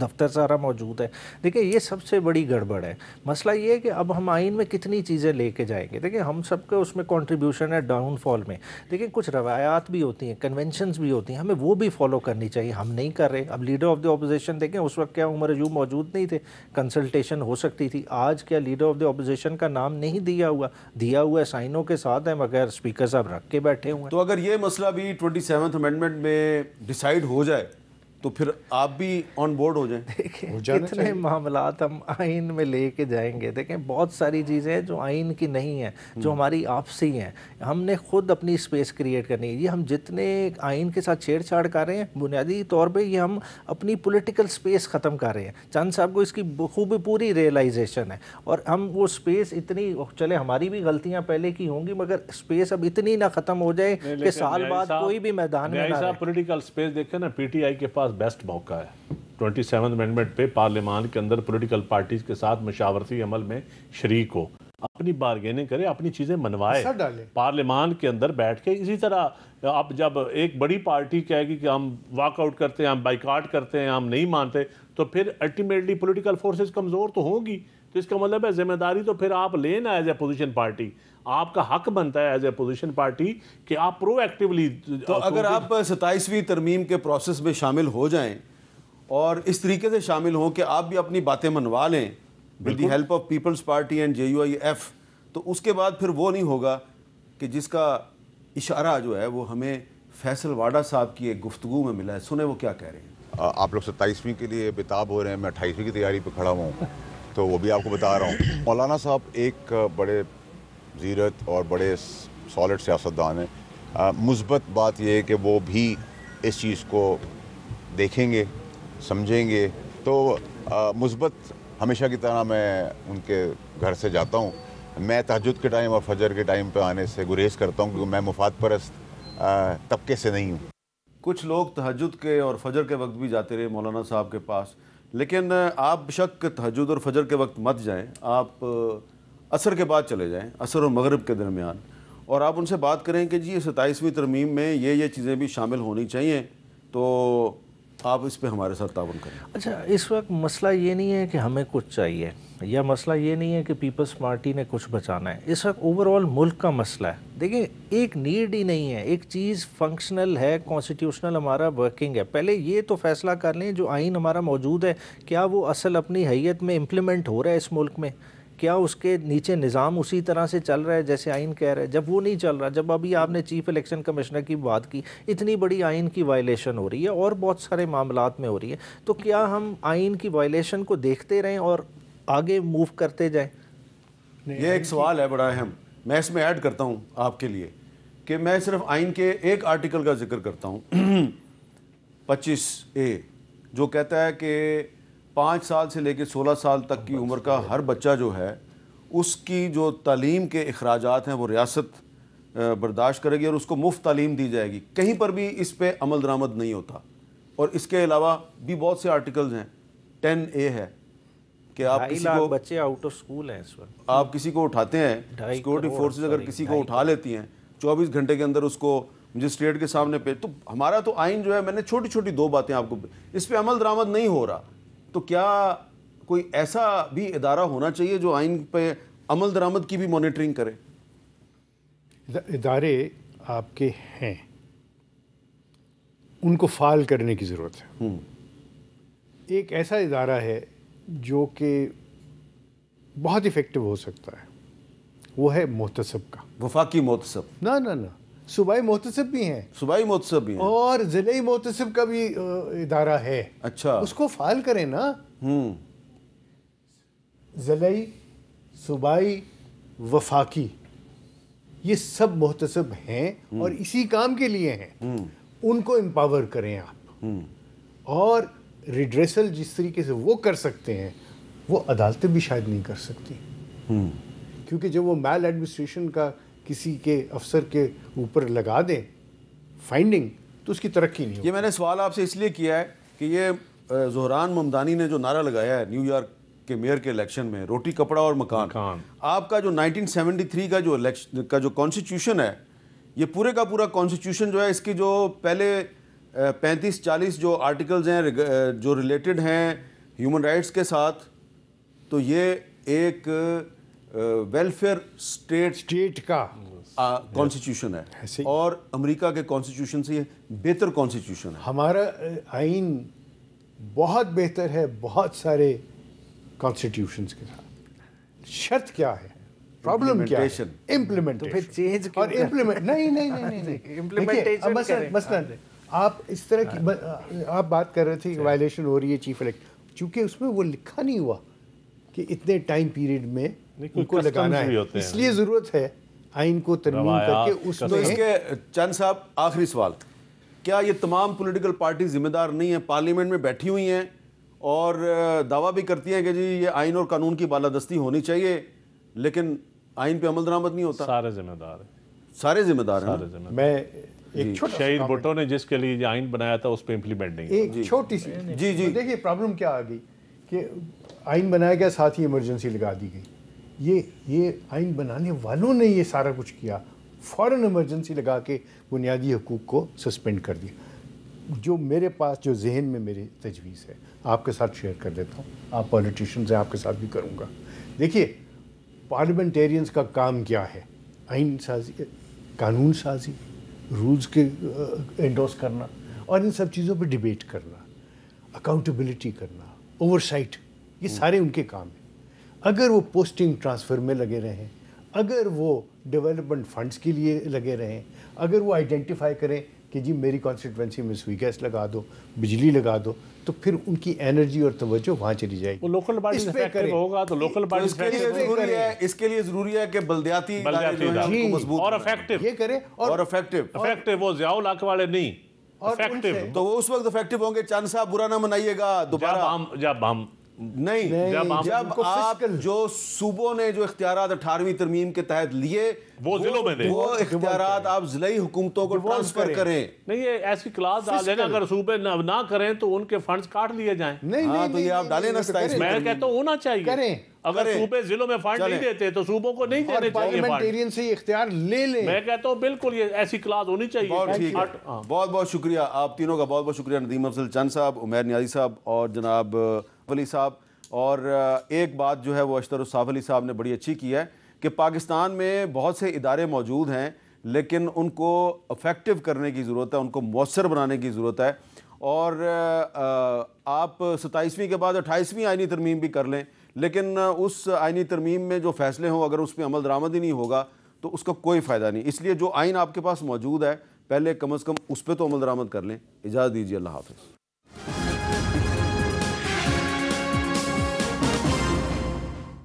E: دفتر سارا موجود ہے۔ دیکھیں یہ سب سے بڑی گڑبڑ ہے۔ مسئلہ یہ ہے کہ اب ہم آئین میں کتنی چیزیں لے کے جائیں گے۔ دیکھیں ہم سب کا اس میں کنٹریبیوشن ہے ڈاؤن فال میں۔ دیکھیں کچھ روایات بھی ہوتی ہیں، کنونشنز بھی ہوتی ہیں، ہمیں وہ بھی فالو کرنی چاہیے، ہم نہیں کر رہے۔ اب لیڈر آف دی اپوزیشن دیکھیں اس وقت کیا عمر ایوب موجود نہیں تھے، کنسلٹیشن ہو سکتی تھی۔ آج کیا لیڈر آف دی اپوزیشن کا نام نہیں دیا ہوا ہے، سائنوں کے ساتھ ہے، مگر اسپیکر صاحب رکھ کے بیٹھے ہوئے ہیں۔
A: تو اگر یہ مسئلہ بھی 27th امینڈمنٹ میں ڈیسائیڈ ہو جائے تو پھر آپ بھی آن بورڈ ہو جائیں؟
E: کتنے معاملات ہم آئین میں لے کے جائیں گے؟ دیکھیں بہت ساری چیزیں ہیں جو آئین کی نہیں ہیں، جو ہماری آپسی ہیں، ہم نے خود اپنی سپیس کریٹ کرنی ہے۔ یہ ہم جتنے آئین کے ساتھ چھیڑ چھاڑ کر رہے ہیں بنیادی طور پہ یہ ہم اپنی پولیٹیکل سپیس ختم کر رہے ہیں۔ چند صاحب کو اس کی خوب پوری ریئلائزیشن ہے، اور ہم وہ سپیس اتنی، چلے ہماری بھی غلطیاں پہلے کی ہوں گی مگر سپیس اب اتنی نہ ختم ہو جائے کہ سال بعد کوئی بھی میدان میں نہ رہے۔
F: پولیٹیکل سپیس دیکھیں نا، پی ٹی آئی کے پاس بیسٹ موقع ہے 27 امینڈمنٹ پہ پارلیمان کے اندر پولیٹیکل پارٹیز کے ساتھ مشاورتی عمل میں شریک ہو، اپنی بارگیننگ کرے، اپنی چیزیں منوائے پارلیمان کے اندر بیٹھ کے۔ اسی طرح اب جب ایک بڑی پارٹی کہے گی کہ ہم واک آؤٹ کرتے ہیں، ہم بائیکاٹ کرتے ہیں، ہم نہیں مانتے، تو پھر الٹیمیٹلی پولیٹیکل فورسز کمزور تو ہوں گی۔ تو اس کا مطلب ہے ذمہ داری تو پھر آپ لینا ایز اے پوزیشن پارٹی، آپ کا حق بنتا ہے ایز اے پوزیشن پارٹی کہ آپ پرو ایکٹیولی۔
A: تو اگر آپ 27ویں ترمیم کے پروسیس میں شامل ہو جائیں اور اس طریقے سے شامل ہوں کہ آپ بھی اپنی باتیں منوا لیں with the help of Peoples Party and JUIF، تو اس کے بعد پھر وہ نہیں ہوگا کہ جس کا اشارہ جو ہے وہ ہمیں فیصل واڈا صاحب کی ایک گفتگو میں ملا ہے۔ سنیں وہ کیا کہہ رہے ہیں۔
G: آپ لوگ 27ویں کے لیے بےتاب ہو رہے ہیں، میں 28ویں کی تیاری پہ کھڑا ہوں، تو وہ بھی آپ کو بتا رہا ہوں۔ مولانا صاحب ایک بڑے زیرت اور بڑے سالڈ سیاستدان ہیں۔ مثبت بات یہ ہے کہ وہ بھی اس چیز کو دیکھیں گے، سمجھیں گے، تو مثبت ہمیشہ کی طرح میں ان کے گھر سے جاتا ہوں۔ میں تہجد کے ٹائم اور فجر کے ٹائم پہ آنے سے گریز کرتا ہوں کیونکہ میں مفاد پرست طبقے سے نہیں ہوں۔
A: کچھ لوگ تہجد کے اور فجر کے وقت بھی جاتے رہے مولانا صاحب کے پاس، لیکن آپ بشک تہجد اور فجر کے وقت مت جائیں، آپ عصر کے بعد چلے جائیں، عصر اور مغرب کے درمیان، اور آپ ان سے بات کریں کہ جی یہ 27ویں ترمیم میں یہ چیزیں بھی شامل ہونی چاہیے، تو آپ اس پہ ہمارے ساتھ تعاون کریں۔
E: اچھا اس وقت مسئلہ یہ نہیں ہے کہ ہمیں کچھ چاہیے، یا مسئلہ یہ نہیں ہے کہ پیپلز پارٹی نے کچھ بچانا ہے، اس وقت اوور آل ملک کا مسئلہ ہے۔ دیکھیں ایک نیڈ ہی نہیں ہے، ایک چیز فنکشنل ہے، کانسٹیٹیوشنل ہمارا ورکنگ ہے، پہلے یہ تو فیصلہ کر لیں جو آئین ہمارا موجود ہے کیا وہ اصل اپنی حیت میں امپلیمنٹ ہو رہا ہے اس ملک میں۔ کیا اس کے نیچے نظام اسی طرح سے چل رہا ہے جیسے آئین کہہ رہا ہے؟ جب وہ نہیں چل رہا، جب ابھی آپ نے چیف الیکشن کمشنر کی بات کی، اتنی بڑی آئین کی وائلیشن ہو رہی ہے اور بہت سارے معاملات میں ہو رہی ہے، تو کیا ہم آئین کی وائلیشن کو دیکھتے رہیں اور آگے موو کرتے جائیں؟
A: یہ ایک سوال ہے بڑا اہم، میں اس میں ایڈ کرتا ہوں آپ کے لیے کہ میں صرف آئین کے ایک آرٹیکل کا ذکر کرتا ہوں 25A، جو کہتا ہے کہ 5 سال سے لے کے 16 سال تک کی عمر کا ہر بچہ جو ہے اس کی جو تعلیم کے اخراجات ہیں وہ ریاست برداشت کرے گی اور اس کو مفت تعلیم دی جائے گی. کہیں پر بھی اس پہ عمل درآمد نہیں ہوتا. اور اس کے علاوہ بھی بہت سے آرٹیکلز ہیں. 10A ہے کہ آپ کسی کو
E: بچے آؤٹ آف سکول ہیں اس وقت،
A: آپ کسی کو اٹھاتے ہیں، سیکورٹی فورسز اگر کسی کو اٹھا لیتی ہیں 24 گھنٹے کے اندر اس کو مجسٹریٹ کے سامنے پیش. تو ہمارا تو آئین جو ہے، میں نے چھوٹی چھوٹی 2 باتیں آپ کو، اس پہ عمل درآمد نہیں ہو رہا. تو کیا کوئی ایسا بھی ادارہ ہونا چاہیے جو آئین پہ عمل درآمد کی بھی مانیٹرنگ کرے؟
D: ادارے آپ کے ہیں، ان کو فعال کرنے کی ضرورت ہے. ایک ایسا ادارہ ہے جو کہ بہت افیکٹو ہو سکتا ہے، وہ ہے محتسب کا.
A: وفاقی محتسب؟
D: نہ صوبائی محتسب بھی ہیں،
A: صوبائی محتسب بھی ہیں،
D: اور ضلعی محتسب کا بھی ادارہ ہے.
A: اچھا،
D: اس کو فعال کریں نا. ضلعی، صوبائی، وفاقی، یہ سب محتسب ہیں اور اسی کام کے لیے ہیں. ان کو امپاور کریں آپ. اور ریڈریسل جس طریقے سے وہ کر سکتے ہیں وہ عدالتیں بھی شاید نہیں کر سکتی، کیونکہ جب وہ میل ایڈمنسٹریشن کا کسی کے افسر کے اوپر لگا دیں فائنڈنگ تو اس کی ترقی نہیں ہوگی.
A: یہ میں نے سوال آپ سے اس لیے کیا ہے کہ یہ زہران ممدانی نے جو نعرہ لگایا ہے نیو یارک کے میئر کے الیکشن میں، روٹی کپڑا اور مکان، آپ کا جو 1973 کا جو کانسٹیٹیوشن ہے، یہ پورے کا پورا کانسٹیٹیوشن جو ہے، اس کی جو پہلے 35-40 جو آرٹیکلز ہیں جو ریلیٹڈ ہیں ہیومن رائٹس کے ساتھ، تو یہ ایک ویلفیئر اسٹیٹ کا کانسٹیٹیوشن ہے اور امریکہ کے کانسٹیٹیوشن سے یہ بہتر کانسٹیٹیوشن ہے.
D: ہمارا آئین بہت بہتر ہے بہت سارے کانسٹیٹیوشنز کے ساتھ. شرط کیا ہے؟ پرابلم کیا ہے؟ امپلیمنٹیشن. اور نہیں مثلا آپ اس طرح کی آپ بات کر رہے تھے کہ وائلیشن ہو رہی ہے چیف الیکٹر، چونکہ اس میں وہ لکھا نہیں ہوا کہ اتنے ٹائم پیریڈ میں ان کو لگانا ہے، اس لیے ضرورت ہے آئین کو ترمیم کر کے اس
A: تو اس کے چند صاحب آخری سوال، کیا یہ تمام پولیٹیکل پارٹی ذمہ دار نہیں ہیں؟ پارلیمنٹ میں بیٹھی ہوئی ہیں اور دعویٰ بھی کرتی ہیں کہ جی یہ آئین اور قانون کی بالادستی ہونی چاہیے، لیکن آئین پہ عمل درآمد نہیں ہوتا.
F: سارے ذمہ دار ہیں،
A: سارے ذمہ دار ہیں.
D: میں ایک
F: شہید بھٹو نے جس کے لیے یہ آئین بنایا تھا اس پہ امپلیمنٹ نہیں.
D: ایک چھوٹی سی دیکھیے پرابلم کیا آ گئی کہ آئین بنایا گیا، ساتھ ہی ایمرجنسی لگا دی گئی. یہ آئین بنانے والوں نے یہ سارا کچھ کیا، فوراً ایمرجنسی لگا کے بنیادی حقوق کو سسپینڈ کر دیا. جو میرے پاس جو ذہن میں میری تجویز ہے آپ کے ساتھ شیئر کر دیتا ہوں، آپ پولیٹیشنز ہیں، آپ کے ساتھ بھی کروں گا. دیکھیے پارلیمنٹیرینز کا کام کیا ہے؟ آئین سازی، قانون سازی، رولز کے انڈورس کرنا اور ان سب چیزوں پہ ڈیبیٹ کرنا، اکاؤنٹیبلٹی کرنا، اوورسائٹ، یہ سارے ان کے کام ہیں. اگر وہ پوسٹنگ ٹرانسفر میں لگے رہیں، اگر وہ ڈیولپمنٹ فنڈز کے لیے لگے رہیں، اگر وہ آئیڈینٹیفائی کریں کہ جی میری کانسٹیٹوینسی میں سوئی گیس لگا دو، بجلی لگا دو، تو پھر ان کی انرجی اور توجہ وہاں چلی جائے گی.
F: وہ لوکل باڈی افیکٹو ہوگا تو لوکل باڈی
A: اس کے لیے ضروری ہے کہ بلدیاتی مضبوط
F: اور افیکٹو
D: یہ کریں
A: اور افیکٹو
F: وہ ضیاء الحق والے نہیں افیکٹو.
A: تو وہ اس وقت افیکٹو ہوں گے. چاند صاحب برا نہ منائیے گا دوبارہ،
F: جب ہم
A: نہیں جب آپ جو صوبوں نے جو اختیارات 18ویں ترمیم کے تحت لیے
F: وہ ضلعوں میں دیں،
A: وہ اختیارات آپ ضلعی حکومتوں کو ٹرانسفر کریں.
F: نہیں یہ ایسی کلاس ڈال دینا اگر صوبے نہ کریں تو ان کے فنڈز کاٹ لیے جائیں.
A: ہاں تو یہ آپ ڈالیں نا 27.
F: میں کہتا ہوں ہونا چاہیے. اگر صوبے ضلعوں میں فنڈ نہیں دیتے تو صوبوں کو نہیں دینے چاہیے.
D: پارلیمنٹیرین سے اختیار لے لیں.
F: میں کہتا ہوں بالکل یہ ایسی کلاس ہونی چاہیے.
A: بہت ٹھیک ہے، بہت بہت شکریہ آپ تینوں کا، بہت بہت شکریہ ندیم افضل چند صاحب، عمیر نیازی صاحب اور جناب ولی صاحب. اور ایک بات جو ہے وہ اشتر الصاف علی صاحب نے بڑی اچھی کی ہے کہ پاکستان میں بہت سے ادارے موجود ہیں لیکن ان کو افیکٹو کرنے کی ضرورت ہے، ان کو مؤثر بنانے کی ضرورت ہے. اور آپ 27ویں کے بعد 28ویں آئینی ترمیم بھی کر لیں لیکن اس آئینی ترمیم میں جو فیصلے ہوں اگر اس پہ عمل درآمد ہی نہیں ہوگا تو اس کا کوئی فائدہ نہیں. اس لیے جو آئین آپ کے پاس موجود ہے پہلے کم از کم اس پہ تو عمل درآمد کر لیں. اجازت دیجیے, اللہ حافظ.